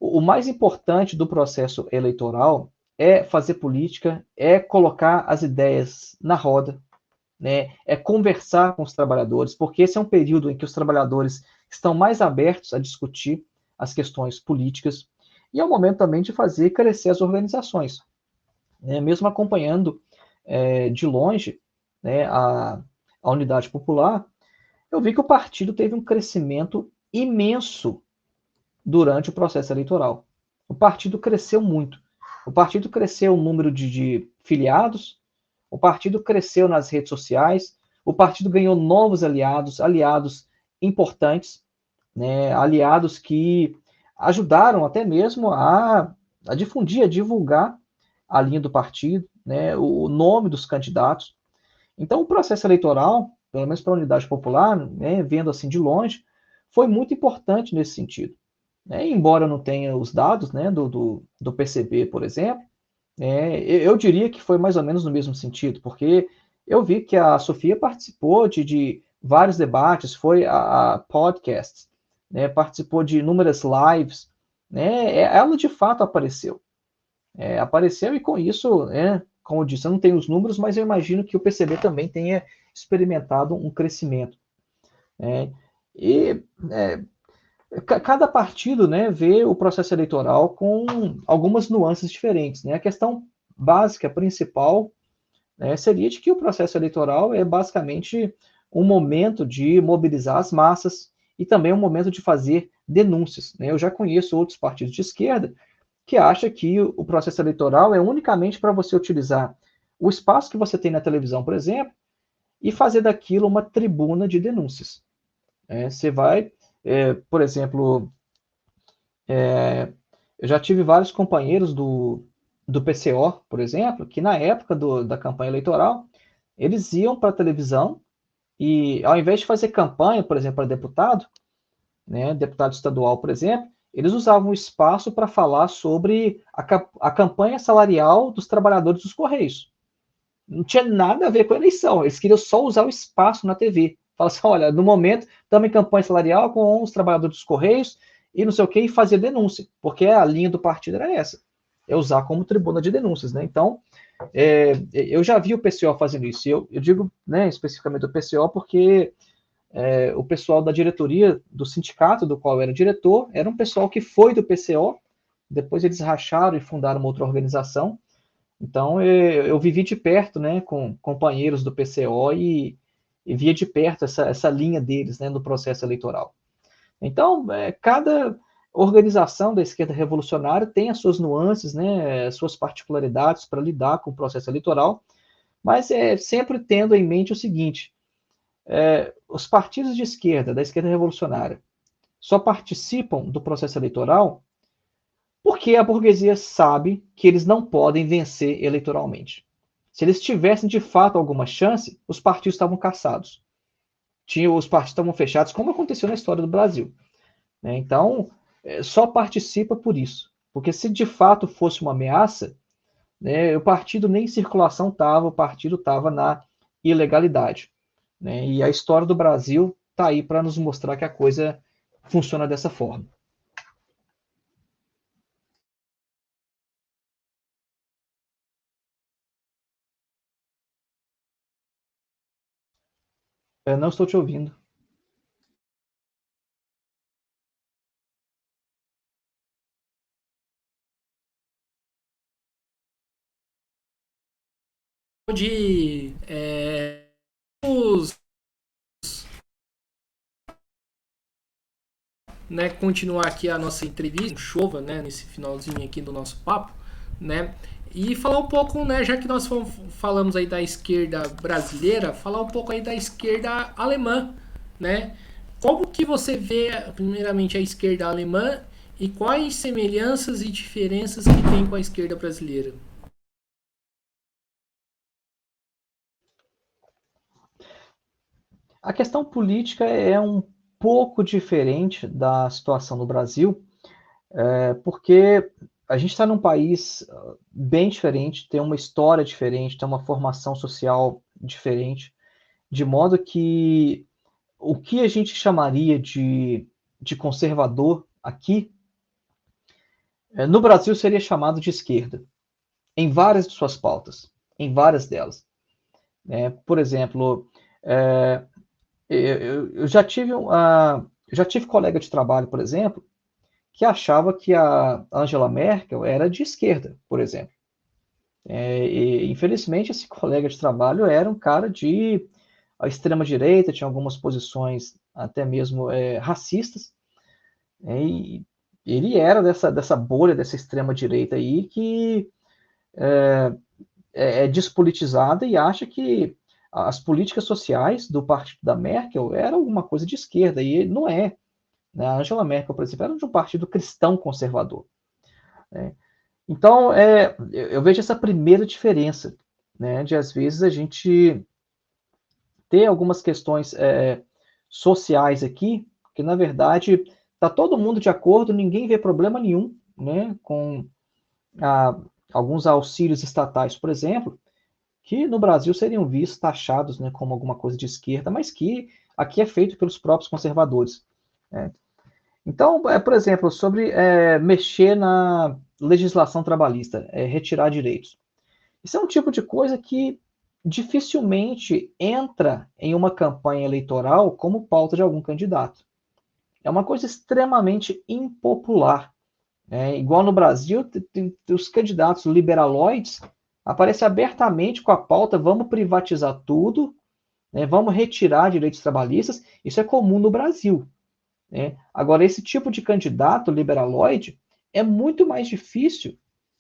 O mais importante do processo eleitoral é fazer política, é colocar as ideias na roda, né? É conversar com os trabalhadores, porque esse é um período em que os trabalhadores estão mais abertos a discutir as questões políticas, e é o momento também de fazer crescer as organizações. Né? Mesmo acompanhando de longe, né, a Unidade Popular, eu vi que o partido teve um crescimento imenso durante o processo eleitoral. O partido cresceu muito. O partido cresceu o número de filiados, o partido cresceu nas redes sociais, o partido ganhou novos aliados, aliados importantes, né, aliados que ajudaram até mesmo a difundir, a divulgar a linha do partido, né, o nome dos candidatos. Então, o processo eleitoral, pelo menos para a Unidade Popular, né, vendo assim de longe, foi muito importante nesse sentido. Né? Embora eu não tenha os dados, né, do PCB, por exemplo, eu diria que foi mais ou menos no mesmo sentido, porque eu vi que a Sofia participou de vários debates, foi a podcasts, né, participou de inúmeras lives, né, ela de fato apareceu. Apareceu e com isso, como eu disse, eu não tenho os números, mas eu imagino que o PCB também tenha experimentado um crescimento. Né? E cada partido, né, vê o processo eleitoral com algumas nuances diferentes. Né? A questão básica, principal, né, seria de que o processo eleitoral é basicamente um momento de mobilizar as massas e também um momento de fazer denúncias. Né? Eu já conheço outros partidos de esquerda que acham que o processo eleitoral é unicamente para você utilizar o espaço que você tem na televisão, por exemplo, e fazer daquilo uma tribuna de denúncias. Você vai, por exemplo, eu já tive vários companheiros do PCO, por exemplo, que na época da campanha eleitoral, eles iam para a televisão e, ao invés de fazer campanha, por exemplo, para deputado, né, deputado estadual, por exemplo, eles usavam o espaço para falar sobre a campanha salarial dos trabalhadores dos Correios. Não tinha nada a ver com a eleição, eles queriam só usar o espaço na TV. Fala assim, olha, no momento estamos em campanha salarial com os trabalhadores dos Correios e não sei o que, e fazer denúncia, porque a linha do partido era essa, é usar como tribuna de denúncias. Né? Então, eu já vi o PCO fazendo isso, eu digo, né, especificamente do PCO porque o pessoal da diretoria do sindicato, do qual eu era diretor, era um pessoal que foi do PCO, depois eles racharam e fundaram uma outra organização. Então, eu vivi de perto, né, com companheiros do PCO e via de perto essa linha deles, né, no processo eleitoral. Então, cada organização da esquerda revolucionária tem as suas nuances, né, as suas particularidades para lidar com o processo eleitoral, mas sempre tendo em mente o seguinte: os partidos de esquerda, da esquerda revolucionária, só participam do processo eleitoral porque a burguesia sabe que eles não podem vencer eleitoralmente. Se eles tivessem de fato alguma chance, os partidos estavam caçados. Os partidos estavam fechados, como aconteceu na história do Brasil. Né? Então, só participa por isso. Porque se de fato fosse uma ameaça, né, o partido nem em circulação estava, o partido estava na ilegalidade. Né, e a história do Brasil está aí para nos mostrar que a coisa funciona dessa forma. Eu não estou te ouvindo. De os, né, continuar aqui a nossa entrevista, chova, né, nesse finalzinho aqui do nosso papo, né, e falar um pouco, né, já que nós falamos aí da esquerda brasileira, falar um pouco aí da esquerda alemã, né, como que você vê, primeiramente, a esquerda alemã e quais semelhanças e diferenças que tem com a esquerda brasileira? A questão política é um pouco diferente da situação no Brasil, porque a gente está num país bem diferente, tem uma história diferente, tem uma formação social diferente, de modo que o que a gente chamaria de conservador aqui, no Brasil seria chamado de esquerda, em várias de suas pautas, em várias delas. Por exemplo, é, eu já tive colega de trabalho, por exemplo, que achava que a Angela Merkel era de esquerda, por exemplo. E, infelizmente, esse colega de trabalho era um cara de extrema-direita, tinha algumas posições até mesmo racistas, e ele era dessa bolha, dessa extrema-direita aí, que é despolitizada e acha que as políticas sociais do partido da Merkel eram alguma coisa de esquerda, e não é. Né? A Angela Merkel, por exemplo, era de um partido cristão conservador. Né? Então, eu vejo essa primeira diferença, né, de às vezes a gente ter algumas questões sociais aqui, que na verdade está todo mundo de acordo, ninguém vê problema nenhum, né, com a, alguns auxílios estatais, por exemplo, que no Brasil seriam vistos, taxados, né, como alguma coisa de esquerda, mas que aqui é feito pelos próprios conservadores. Né? Então, por exemplo, sobre mexer na legislação trabalhista, retirar direitos. Isso é um tipo de coisa que dificilmente entra em uma campanha eleitoral como pauta de algum candidato. É uma coisa extremamente impopular. Igual no Brasil, os candidatos liberaloides aparecem abertamente com a pauta: vamos privatizar tudo, né, vamos retirar direitos trabalhistas. Isso é comum no Brasil. Né? Agora, esse tipo de candidato liberaloide é muito mais difícil,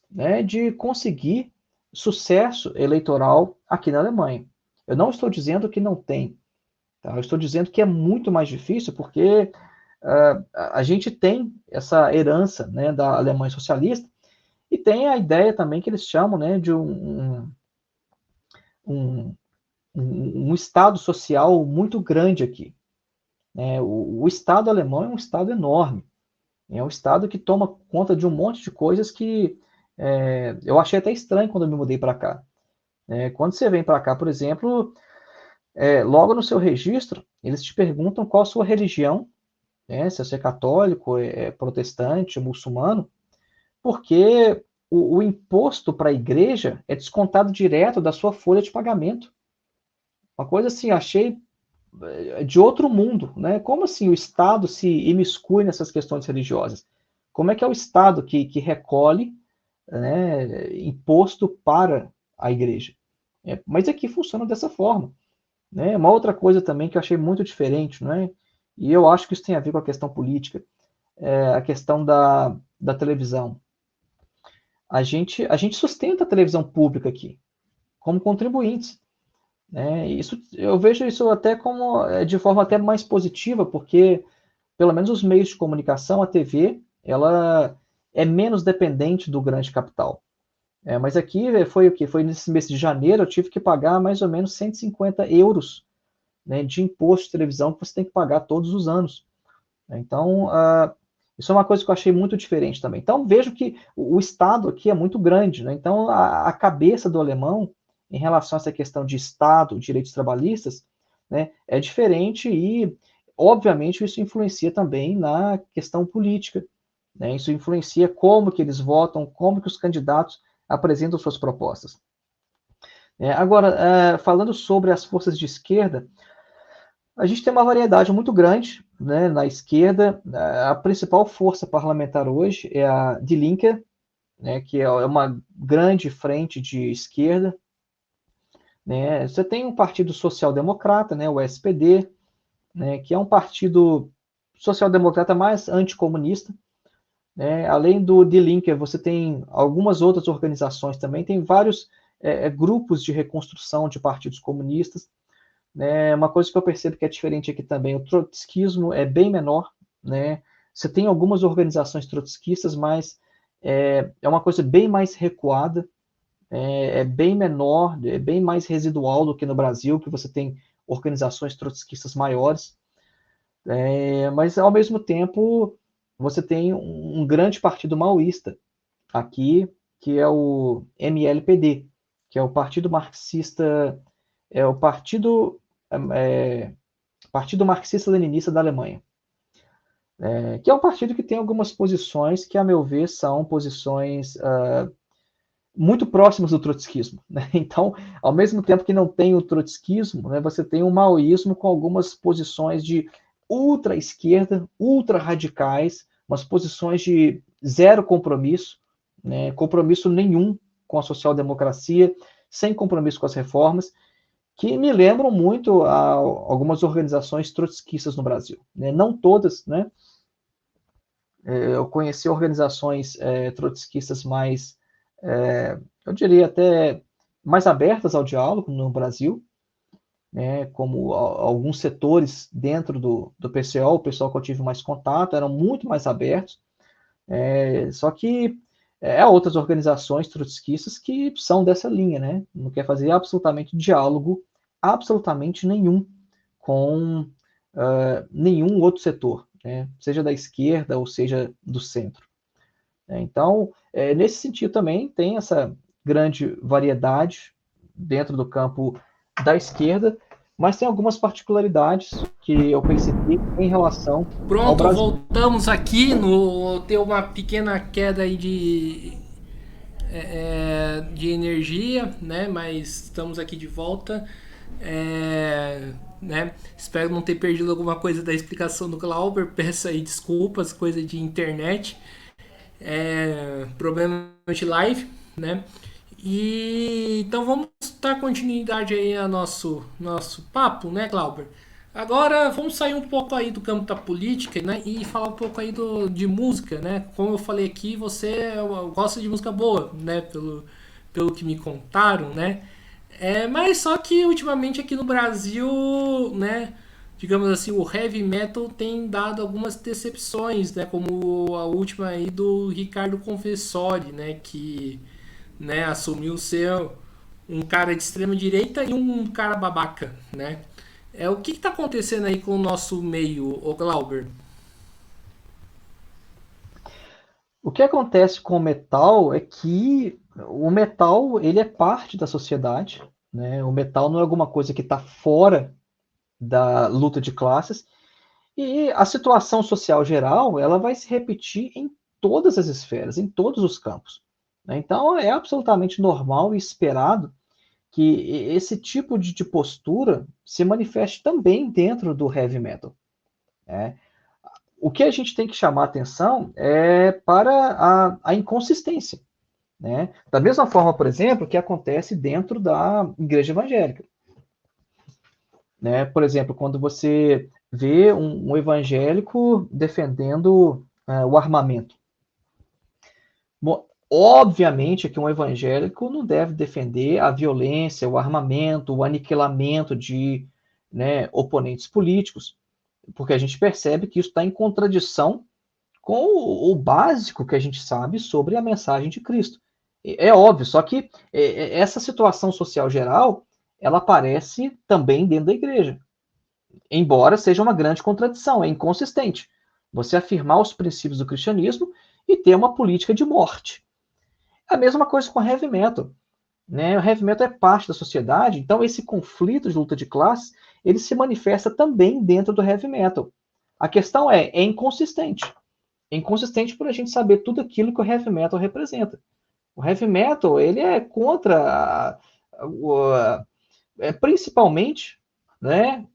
né, de conseguir sucesso eleitoral aqui na Alemanha. Eu não estou dizendo que não tem, tá? Eu estou dizendo que é muito mais difícil porque a gente tem essa herança, né, da Alemanha socialista e tem a ideia também que eles chamam, né, de um, um Estado social muito grande aqui. Né? O Estado alemão é um Estado enorme. É um Estado que toma conta de um monte de coisas que eu achei até estranho quando eu me mudei para cá. Quando você vem para cá, por exemplo, logo no seu registro, eles te perguntam qual a sua religião, né, se você é católico, protestante, muçulmano, porque o imposto para a igreja é descontado direto da sua folha de pagamento. Uma coisa assim, achei de outro mundo, né? Como assim o Estado se imiscui nessas questões religiosas? Como é que é o Estado que recolhe, né, imposto para a igreja? Mas aqui funciona dessa forma. Né? Uma outra coisa também que eu achei muito diferente, né? E eu acho que isso tem a ver com a questão política, a questão da televisão. A gente sustenta a televisão pública aqui, como contribuintes. Isso, eu vejo isso até como de forma até mais positiva, porque pelo menos os meios de comunicação, a TV, ela é menos dependente do grande capital. Mas aqui foi o que? Foi nesse mês de janeiro, eu tive que pagar mais ou menos 150 euros, né, de imposto de televisão que você tem que pagar todos os anos. Então, Isso é uma coisa que eu achei muito diferente também. Então, vejo que o Estado aqui é muito grande, né? Então, a cabeça do alemão, em relação a essa questão de Estado, direitos trabalhistas, né, é diferente e, obviamente, isso influencia também na questão política, né? Isso influencia como que eles votam, como que os candidatos apresentam suas propostas. Agora, falando sobre as forças de esquerda, a gente tem uma variedade muito grande, né, na esquerda. A principal força parlamentar hoje é a Die Linke, né, que é uma grande frente de esquerda. Né? Você tem um partido social-democrata, né, o SPD, né, que é um partido social-democrata mais anticomunista. Né? Além do Die Linke, você tem algumas outras organizações também, tem vários grupos de reconstrução de partidos comunistas. Né? Uma coisa que eu percebo que é diferente aqui também, o trotskismo é bem menor. Né? Você tem algumas organizações trotskistas, mas é uma coisa bem mais recuada, é bem menor, é bem mais residual do que no Brasil, que você tem organizações trotskistas maiores. Mas, ao mesmo tempo, você tem um grande partido maoísta aqui, que é o MLPD, que é o Partido Marxista, é o Partido Marxista-Leninista da Alemanha, que é um partido que tem algumas posições que, a meu ver, são posições muito próximas do trotskismo. Né? Então, ao mesmo tempo que não tem o trotskismo, né, você tem o maoísmo com algumas posições de ultra-esquerda, ultra-radicais, umas posições de zero compromisso, né, compromisso nenhum com a social-democracia, sem compromisso com as reformas, que me lembram muito a algumas organizações trotskistas no Brasil. Né? Não todas, né? Eu conheci organizações trotskistas mais, eu diria até mais abertas ao diálogo no Brasil, né? Como alguns setores dentro do PCO, o pessoal que eu tive mais contato, eram muito mais abertos, só que há outras organizações trotskistas que são dessa linha, né? Não quer fazer absolutamente diálogo, absolutamente nenhum, com nenhum outro setor, né? Seja da esquerda ou seja do centro. Então, nesse sentido também tem essa grande variedade dentro do campo da esquerda, mas tem algumas particularidades que eu percebi em relação ao Pronto, Brasil. voltamos aqui. No Tem uma pequena queda aí de energia, né? Mas estamos aqui de volta. Né? Espero não ter perdido alguma coisa da explicação do Glauber. Peço aí desculpas, coisa de internet, problema de live, né? E então vamos dar continuidade aí ao nosso papo, né, Glauber? Agora vamos sair um pouco aí do campo da política, né, e falar um pouco aí de música, né? Como eu falei aqui, você gosta de música boa, né? Pelo que me contaram, né? Mas só que ultimamente aqui no Brasil, né? Digamos assim, o heavy metal tem dado algumas decepções, né? Como a última aí do Ricardo Confessori, né? Que, né, assumiu ser um cara de extrema direita e um cara babaca, né? O que está acontecendo aí com o nosso meio, o Glauber? O que acontece com o metal é que o metal ele é parte da sociedade, né? O metal não é alguma coisa que está fora da luta de classes e a situação social geral ela vai se repetir em todas as esferas, em todos os campos. Né? Então é absolutamente normal e esperado que esse tipo de postura se manifeste também dentro do heavy metal. Né? O que a gente tem que chamar atenção é para a inconsistência. Né? Da mesma forma, por exemplo, que acontece dentro da igreja evangélica. Né? Por exemplo, quando você vê um evangélico defendendo o armamento. Bom, obviamente que um evangélico não deve defender a violência, o armamento, o aniquilamento de, né, oponentes políticos, porque a gente percebe que isso está em contradição com o básico que a gente sabe sobre a mensagem de Cristo. É óbvio, só que essa situação social geral, ela aparece também dentro da igreja, embora seja uma grande contradição, é inconsistente. Você afirmar os princípios do cristianismo e ter uma política de morte. A mesma coisa com o heavy metal. Né? O heavy metal é parte da sociedade, então esse conflito de luta de classes, ele se manifesta também dentro do heavy metal. A questão é inconsistente. É inconsistente por a gente saber tudo aquilo que o heavy metal representa. O heavy metal, ele é contra principalmente, né,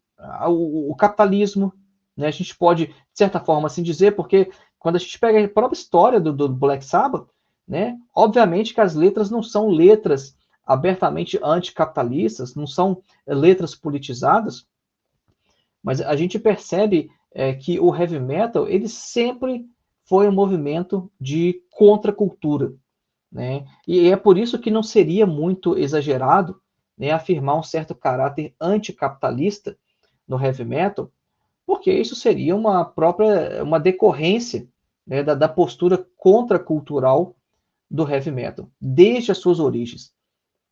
o capitalismo, né? A gente pode, de certa forma, assim dizer, porque quando a gente pega a própria história do Black Sabbath, né, obviamente que as letras não são letras abertamente anticapitalistas, não são letras politizadas, mas a gente percebe que o heavy metal ele sempre foi um movimento de contracultura, né? E é por isso que não seria muito exagerado, né, afirmar um certo caráter anticapitalista no heavy metal, porque isso seria uma decorrência, né, da postura contracultural do heavy metal, desde as suas origens.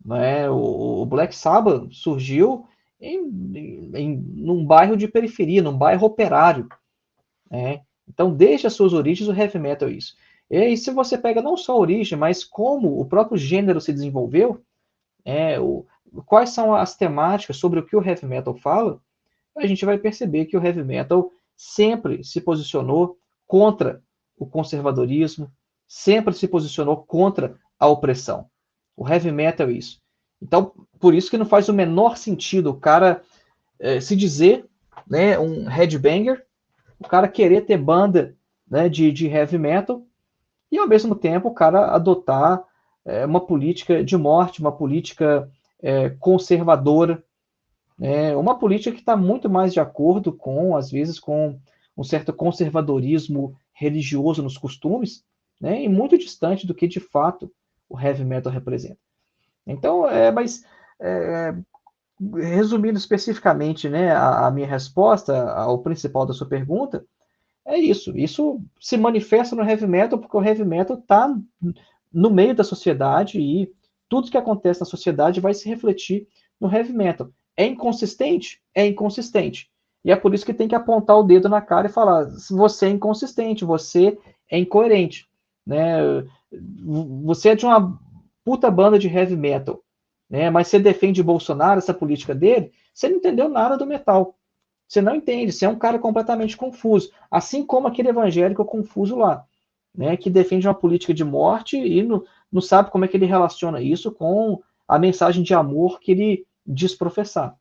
Né? O Black Sabbath surgiu num bairro de periferia, num bairro operário. Né? Então, desde as suas origens, o heavy metal é isso. E aí, se você pega não só a origem, mas como o próprio gênero se desenvolveu, quais são as temáticas sobre o que o heavy metal fala, a gente vai perceber que o heavy metal sempre se posicionou contra o conservadorismo, sempre se posicionou contra a opressão. O heavy metal é isso. Então, por isso que não faz o menor sentido o cara se dizer, né, um headbanger, o cara querer ter banda, né, de heavy metal, e ao mesmo tempo o cara adotar uma política de morte, uma política conservadora, uma política que está muito mais de acordo com, às vezes, com um certo conservadorismo religioso nos costumes, né, e muito distante do que de fato o heavy metal representa. Então, resumindo especificamente, né, a minha resposta ao principal da sua pergunta, é isso. Isso se manifesta no heavy metal porque o heavy metal está no meio da sociedade e tudo que acontece na sociedade vai se refletir no heavy metal. É inconsistente? É inconsistente. E é por isso que tem que apontar o dedo na cara e falar: você é inconsistente, você é incoerente. Né? Você é de uma puta banda de heavy metal, né? Mas você defende Bolsonaro, essa política dele, você não entendeu nada do metal. Você não entende, você é um cara completamente confuso. Assim como aquele evangélico confuso lá, né, que defende uma política de morte e não sabe como é que ele relaciona isso com a mensagem de amor que ele diz professar.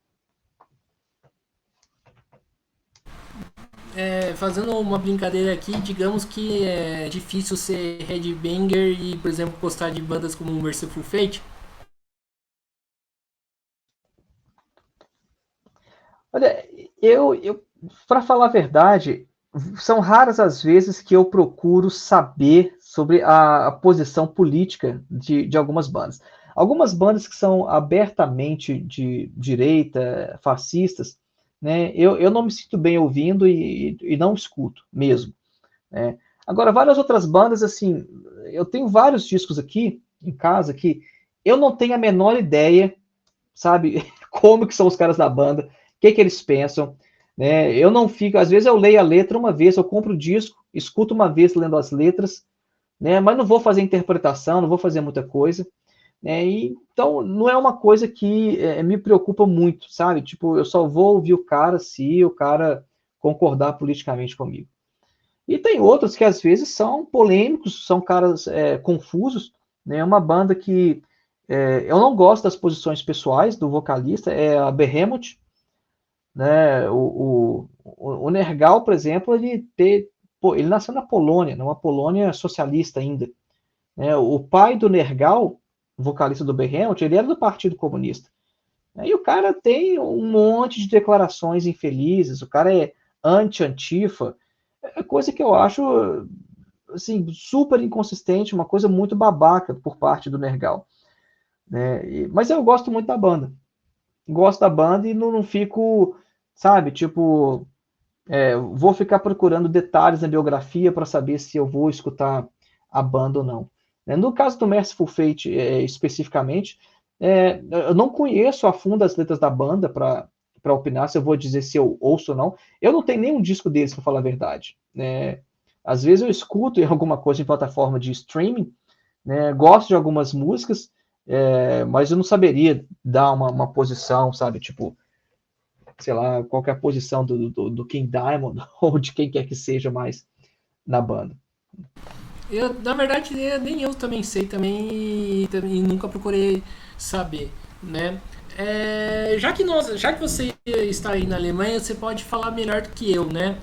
Fazendo uma brincadeira aqui, digamos que é difícil ser headbanger e, por exemplo, gostar de bandas como Merciful Fate. Olha, eu para falar a verdade, são raras as vezes que eu procuro saber sobre a posição política de algumas bandas. Algumas bandas que são abertamente de direita, fascistas, né, eu não me sinto bem ouvindo e não escuto mesmo. Né? Agora, várias outras bandas, assim, eu tenho vários discos aqui em casa que eu não tenho a menor ideia, sabe, como que são os caras da banda, o que eles pensam, né? Eu não fico, às vezes eu leio a letra uma vez, eu compro o disco, escuto uma vez lendo as letras, né? Mas não vou fazer interpretação, não vou fazer muita coisa, né? E, então não é uma coisa que me preocupa muito, sabe? Tipo, eu só vou ouvir o cara se o cara concordar politicamente comigo. E tem outros que às vezes são polêmicos, são caras confusos, né? Uma banda que eu não gosto das posições pessoais do vocalista, é a Behemoth, né? O Nergal, por exemplo, ele nasceu na Polônia, numa Polônia socialista ainda. Né? O pai do Nergal, vocalista do Behemoth, ele era do Partido Comunista. E o cara tem um monte de declarações infelizes, o cara é anti-antifa, é coisa que eu acho assim, super inconsistente, uma coisa muito babaca por parte do Nergal. Né? Mas eu gosto muito da banda. Gosto da banda e não fico, sabe, tipo, vou ficar procurando detalhes na biografia para saber se eu vou escutar a banda ou não. No caso do Merciful Fate, especificamente, eu não conheço a fundo as letras da banda para para opinar se eu vou dizer se eu ouço ou não. Eu não tenho nenhum disco deles, para falar a verdade, né? Às vezes eu escuto em alguma coisa em plataforma de streaming, né? Gosto de algumas músicas, mas eu não saberia dar uma posição, sabe? Tipo, sei lá, qual que é a posição do King Diamond ou de quem quer que seja mais na banda. Na verdade, nem eu também sei também nunca procurei saber, né? Já que você está aí na Alemanha, você pode falar melhor do que eu, né?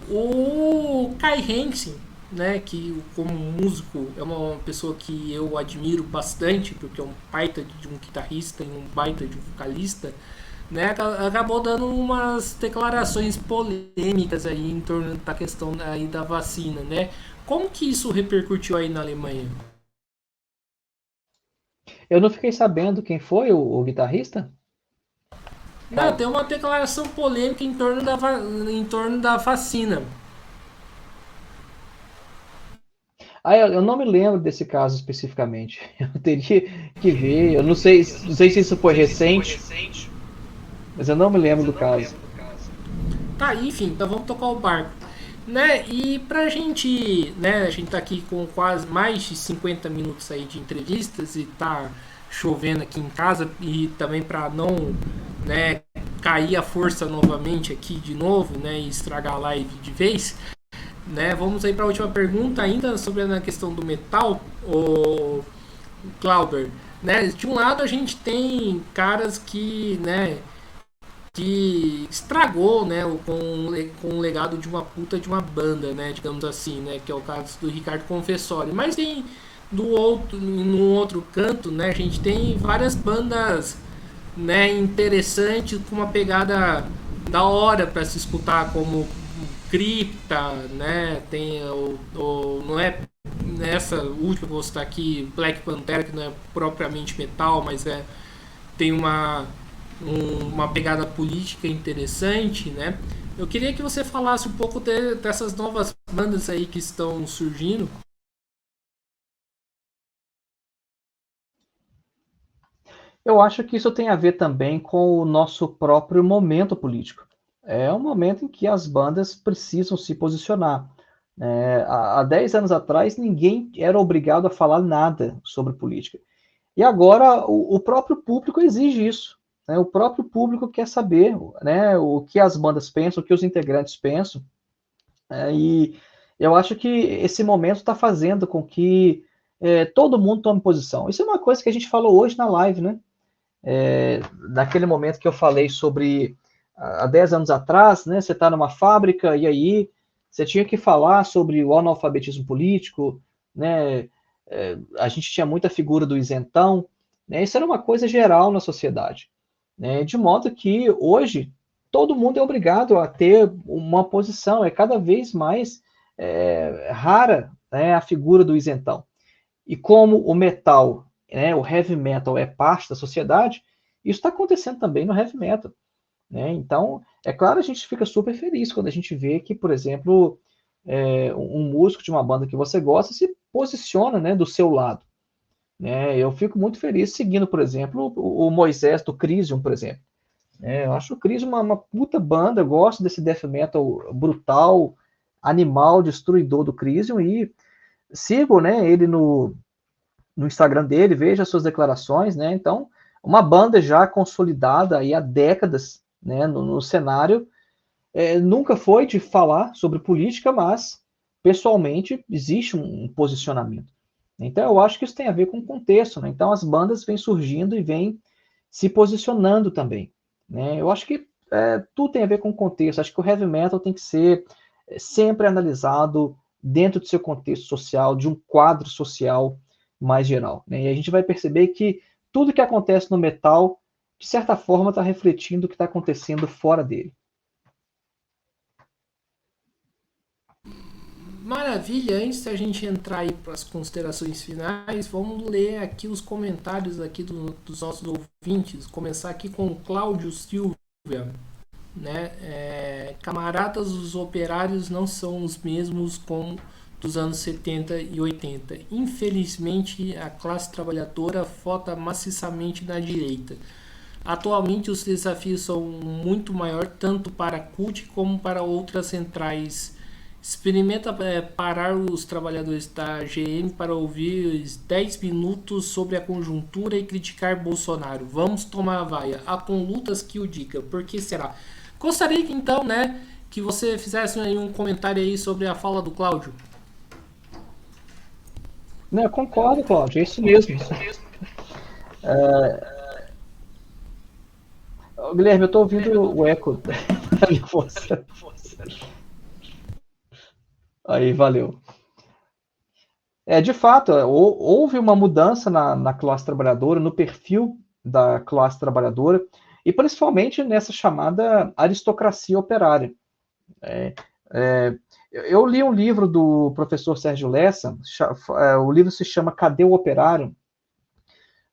O Kai Hansen, né, que como músico é uma pessoa que eu admiro bastante, porque é um baita de um guitarrista e um baita de um vocalista, né, acabou dando umas declarações polêmicas aí em torno da questão aí da vacina, né? Como que isso repercutiu aí na Alemanha? Eu não fiquei sabendo quem foi o guitarrista. Não, Kai. tem uma declaração polêmica em torno da vacina. Eu não me lembro desse caso especificamente. Eu teria que ver. Eu não sei se isso foi recente, mas eu não me lembro do caso. Tá, enfim, então vamos tocar o barco. Né? E pra gente, né, a gente tá aqui com quase mais de 50 minutos aí de entrevistas e tá chovendo aqui em casa e também para não, né, cair a força novamente aqui de novo, né, e estragar a live de vez, né? Vamos aí para a última pergunta ainda sobre a questão do metal, o Clauber, né? De um lado a gente tem caras que, né, que estragou, né, com o legado de uma puta de uma banda, né, digamos assim, né, que é o caso do Ricardo Confessori. Mas tem no outro canto, né, a gente tem várias bandas, né, interessantes com uma pegada da hora para se escutar, como Cripta, né, tem não é nessa última que eu vou citar aqui, Black Panther, que não é propriamente metal, mas tem uma pegada política interessante, né? Eu queria que você falasse um pouco dessas novas bandas aí que estão surgindo. Eu acho que isso tem a ver também com o nosso próprio momento político. É um momento em que as bandas precisam se posicionar. Há 10 anos atrás, ninguém era obrigado a falar nada sobre política. E agora o próprio público exige isso. Né? O próprio público quer saber, né, o que as bandas pensam, o que os integrantes pensam. E eu acho que esse momento está fazendo com que todo mundo tome posição. Isso é uma coisa que a gente falou hoje na live, né? Naquele momento que eu falei sobre há 10 anos atrás, né? Você está numa fábrica e aí você tinha que falar sobre o analfabetismo político, né? A gente tinha muita figura do isentão, né? Isso era uma coisa geral na sociedade, né? De modo que hoje todo mundo é obrigado a ter uma posição, é cada vez mais rara, né, a figura do isentão. E como o metal, né, o heavy metal é parte da sociedade, isso está acontecendo também no heavy metal. Né? Então, é claro, a gente fica super feliz quando a gente vê que, por exemplo, um músico de uma banda que você gosta se posiciona, né, do seu lado. Né? Eu fico muito feliz seguindo, por exemplo, o Moisés do Crisium, por exemplo. Eu acho o Crisium uma puta banda, eu gosto desse death metal brutal, animal, destruidor do Crisium e sigo, né, ele no Instagram dele, veja as suas declarações, né? Então, uma banda já consolidada aí há décadas, né, no cenário, nunca foi de falar sobre política, mas pessoalmente existe um posicionamento. Então, eu acho que isso tem a ver com o contexto, né? Então, as bandas vêm surgindo e vêm se posicionando também, né? Eu acho que tudo tem a ver com o contexto. Acho que o heavy metal tem que ser sempre analisado dentro do seu contexto social, de um quadro social mais geral. Né? E a gente vai perceber que tudo que acontece no metal, de certa forma, está refletindo o que está acontecendo fora dele. Maravilha, antes da gente entrar aí para as considerações finais, vamos ler aqui os comentários aqui dos nossos ouvintes. Começar aqui com o Cláudio Silva, né? Camaradas, os operários não são os mesmos como dos anos 70 e 80. Infelizmente, a classe trabalhadora vota maciçamente na direita. Atualmente os desafios são muito maiores tanto para a CUT como para outras centrais. Experimenta parar os trabalhadores da GM para ouvir 10 minutos sobre a conjuntura e criticar Bolsonaro. Vamos tomar a vaia. Há com lutas que o diga. Por que será? Gostaria então, né, que você fizesse aí um comentário aí sobre a fala do Cláudio. Não, eu concordo, Cláudio, é isso mesmo. Ô, Guilherme, eu estou ouvindo o eco da minha voz. Aí, valeu. De fato, houve uma mudança na classe trabalhadora, no perfil da classe trabalhadora, e principalmente nessa chamada aristocracia operária. É, eu li um livro do professor Sérgio Lessa, o livro se chama Cadê o Operário?,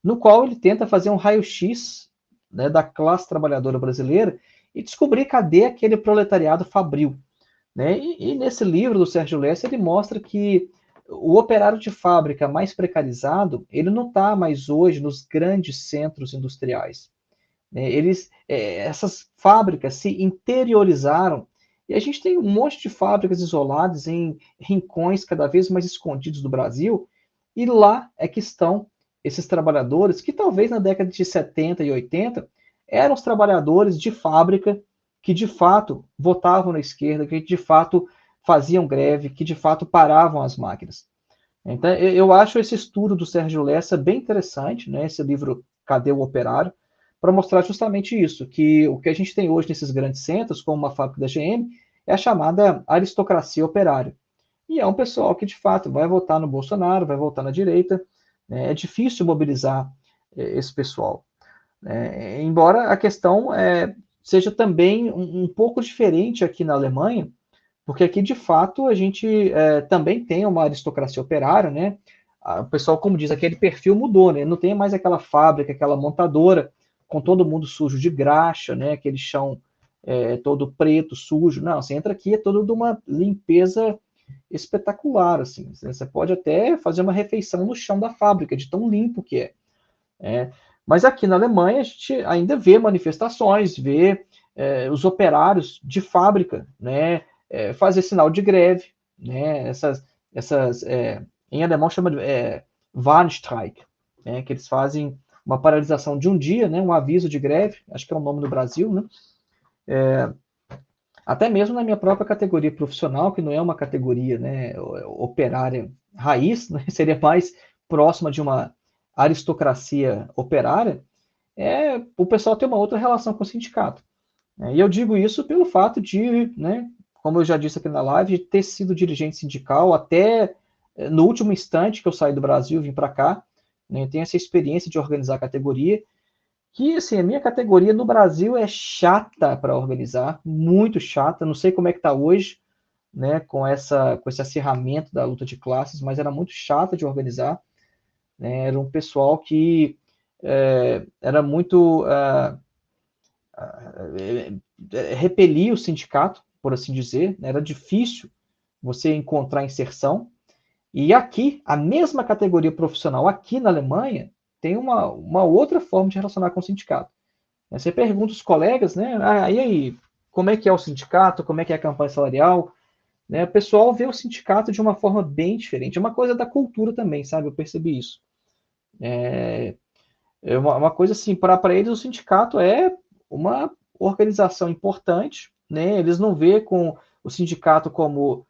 no qual ele tenta fazer um raio-x, né, da classe trabalhadora brasileira e descobrir cadê aquele proletariado fabril. Né? E nesse livro do Sérgio Lessa, ele mostra que o operário de fábrica mais precarizado, ele não está mais hoje nos grandes centros industriais. Né? Essas fábricas se interiorizaram e a gente tem um monte de fábricas isoladas em rincões cada vez mais escondidos do Brasil, e lá é que estão esses trabalhadores que talvez na década de 70 e 80 eram os trabalhadores de fábrica que de fato votavam na esquerda, que de fato faziam greve, que de fato paravam as máquinas. Então, eu acho esse estudo do Sérgio Lessa bem interessante, né, esse livro Cadê o Operário?, para mostrar justamente isso, que o que a gente tem hoje nesses grandes centros, como uma fábrica da GM, é a chamada aristocracia operária. E é um pessoal que, de fato, vai votar no Bolsonaro, vai votar na direita, né? É difícil mobilizar esse pessoal. Embora a questão seja também um pouco diferente aqui na Alemanha, porque aqui, de fato, a gente também tem uma aristocracia operária, né? O pessoal, como diz, aquele perfil mudou, né? Não tem mais aquela fábrica, aquela montadora, com todo mundo sujo de graxa, né? Aquele chão todo preto, sujo. Não, você entra aqui, é todo de uma limpeza espetacular, assim. Você pode até fazer uma refeição no chão da fábrica, de tão limpo que é. Mas aqui na Alemanha a gente ainda vê manifestações, vê os operários de fábrica, né, fazer sinal de greve, né, em alemão chama de Warnstreik, né, que eles fazem uma paralisação de um dia, né, um aviso de greve, acho que é o nome do Brasil, né, até mesmo na minha própria categoria profissional, que não é uma categoria, né, operária raiz, né, seria mais próxima de uma aristocracia operária, o pessoal tem uma outra relação com o sindicato. E eu digo isso pelo fato de, né, como eu já disse aqui na live, de ter sido dirigente sindical até no último instante que eu saí do Brasil, vim para cá, né, eu tenho essa experiência de organizar a categoria, que, assim, a minha categoria no Brasil é chata para organizar, muito chata, não sei como é que está hoje, né, com esse acirramento da luta de classes, mas era muito chata de organizar, né, era um pessoal que era muito repelia o sindicato, por assim dizer, né, era difícil você encontrar inserção, e aqui, a mesma categoria profissional aqui na Alemanha tem uma outra forma de relacionar com o sindicato. Você pergunta os colegas, né? E aí, como é que é o sindicato? Como é que é a campanha salarial? Né, o pessoal vê o sindicato de uma forma bem diferente. É uma coisa da cultura também, sabe? Eu percebi isso. É uma coisa assim, para eles o sindicato é uma organização importante, né? Eles não vê com o sindicato como,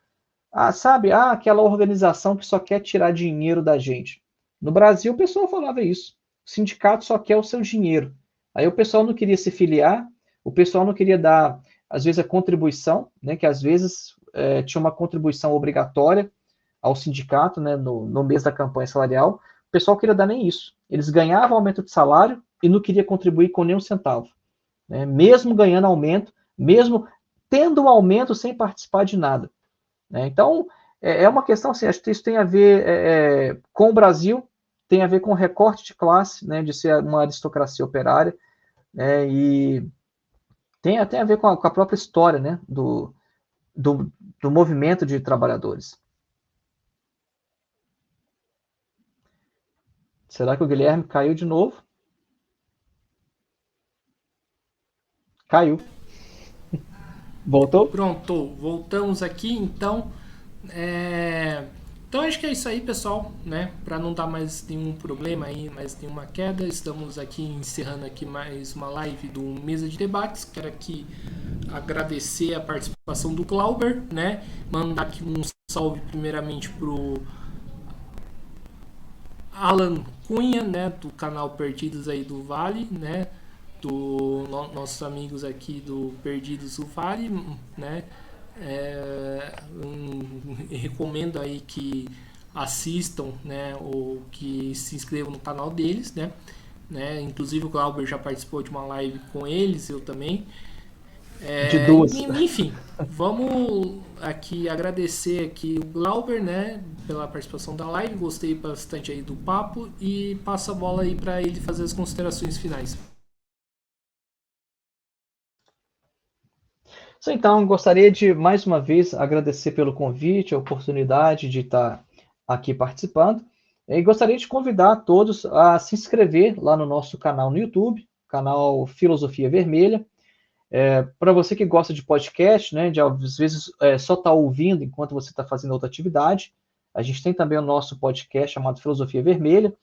sabe, aquela organização que só quer tirar dinheiro da gente. No Brasil, o pessoal falava isso. O sindicato só quer o seu dinheiro. Aí o pessoal não queria se filiar, o pessoal não queria dar, às vezes, a contribuição, né? Que às vezes tinha uma contribuição obrigatória ao sindicato, né? No mês da campanha salarial. O pessoal queria dar nem isso. Eles ganhavam aumento de salário e não queria contribuir com nenhum centavo. Né? Mesmo ganhando aumento, mesmo tendo um aumento sem participar de nada. Né? Então, é uma questão assim, acho que isso tem a ver com o Brasil, tem a ver com o recorte de classe, né, de ser uma aristocracia operária, né, e tem até a ver com a própria história, né, do, do movimento de trabalhadores. Será que o Guilherme caiu de novo? Caiu. Voltou? Pronto, voltamos aqui então. Então acho que é isso aí, pessoal, né? Para não dar mais nenhum problema aí, mais nenhuma queda, estamos aqui encerrando aqui mais uma live do Mesa de Debates. Quero aqui agradecer a participação do Glauber, né? Mandar aqui um salve primeiramente pro Alan Cunha, né? Do canal Perdidos aí do Vale, né? Nossos amigos aqui do Perdidos do Vale, né? Recomendo aí que assistam, né, ou que se inscrevam no canal deles, né? Inclusive o Glauber já participou de uma live com eles, eu também. De duas. Enfim, vamos aqui agradecer aqui o Glauber, né, pela participação da live. Gostei bastante aí do papo e passo a bola aí para ele fazer as considerações finais. Então, gostaria de mais uma vez agradecer pelo convite, a oportunidade de estar aqui participando. E gostaria de convidar a todos a se inscrever lá no nosso canal no YouTube, canal Filosofia Vermelha. Para você que gosta de podcast, né, de às vezes só estar ouvindo enquanto você está fazendo outra atividade, a gente tem também o nosso podcast chamado Filosofia Vermelha.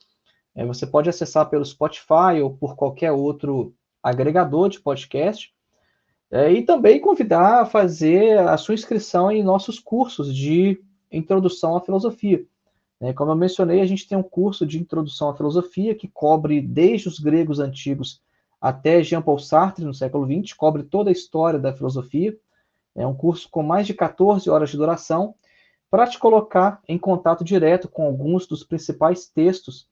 Você pode acessar pelo Spotify ou por qualquer outro agregador de podcast. E também convidar a fazer a sua inscrição em nossos cursos de introdução à filosofia. Como eu mencionei, a gente tem um curso de introdução à filosofia que cobre desde os gregos antigos até Jean-Paul Sartre, no século XX, cobre toda a história da filosofia. É um curso com mais de 14 horas de duração, para te colocar em contato direto com alguns dos principais textos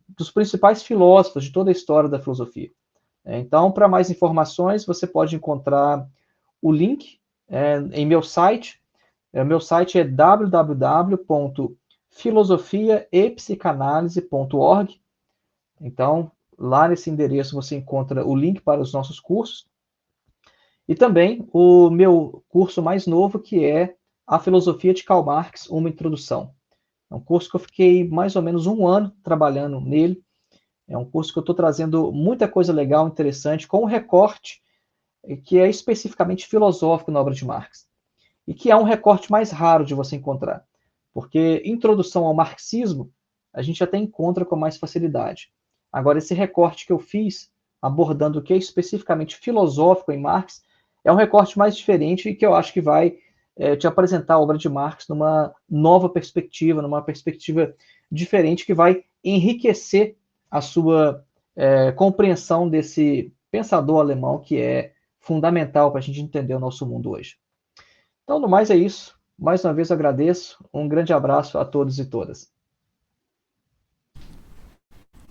dos principais filósofos de toda a história da filosofia. Então, para mais informações, você pode encontrar o link em meu site. Meu site é www.filosofiaepsicanalise.org. Então, lá nesse endereço você encontra o link para os nossos cursos. E também o meu curso mais novo, que é A Filosofia de Karl Marx, uma introdução. É um curso que eu fiquei mais ou menos 1 ano trabalhando nele. É um curso que eu estou trazendo muita coisa legal, interessante, com um recorte que é especificamente filosófico na obra de Marx. E que é um recorte mais raro de você encontrar. Porque introdução ao marxismo, a gente até encontra com mais facilidade. Agora, esse recorte que eu fiz, abordando o que é especificamente filosófico em Marx, é um recorte mais diferente e que eu acho que vai te apresentar a obra de Marx numa nova perspectiva, numa perspectiva diferente, que vai enriquecer a sua compreensão desse pensador alemão que é fundamental para a gente entender o nosso mundo hoje. Então, no mais é isso. Mais uma vez agradeço. Um grande abraço a todos e todas.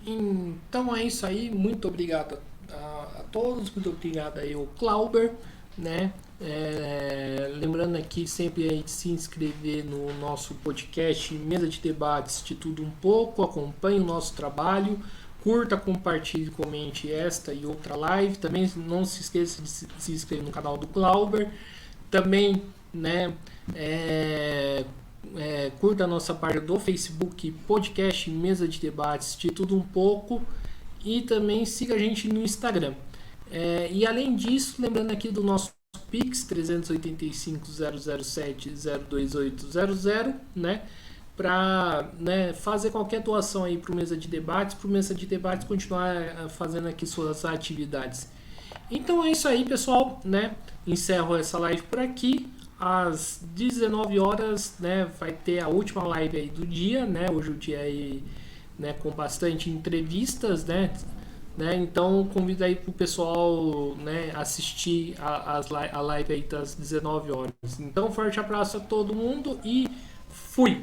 Então é isso aí. Muito obrigado a todos. Muito obrigado aí ao Glauber, né? Lembrando aqui sempre aí de se inscrever no nosso podcast Mesa de Debates de Tudo Um Pouco. Acompanhe o nosso trabalho. Curta, compartilhe, comente esta e outra live. Também não se esqueça de se inscrever no canal do Glauber. Também, né, curta a nossa página do Facebook, podcast Mesa de Debates de Tudo Um Pouco. E também siga a gente no Instagram. E além disso, lembrando aqui do nosso Pix 385-007-02800, né? Para fazer qualquer doação aí para o Mesa de Debates, continuar fazendo aqui suas atividades. Então é isso aí, pessoal, né? Encerro essa live por aqui. Às 19 horas, né, vai ter a última live aí do dia, né? Hoje o dia aí, né, com bastante entrevistas, né? Então convido aí pro pessoal, né, assistir a live aí das 19 horas. Então forte abraço a todo mundo e fui!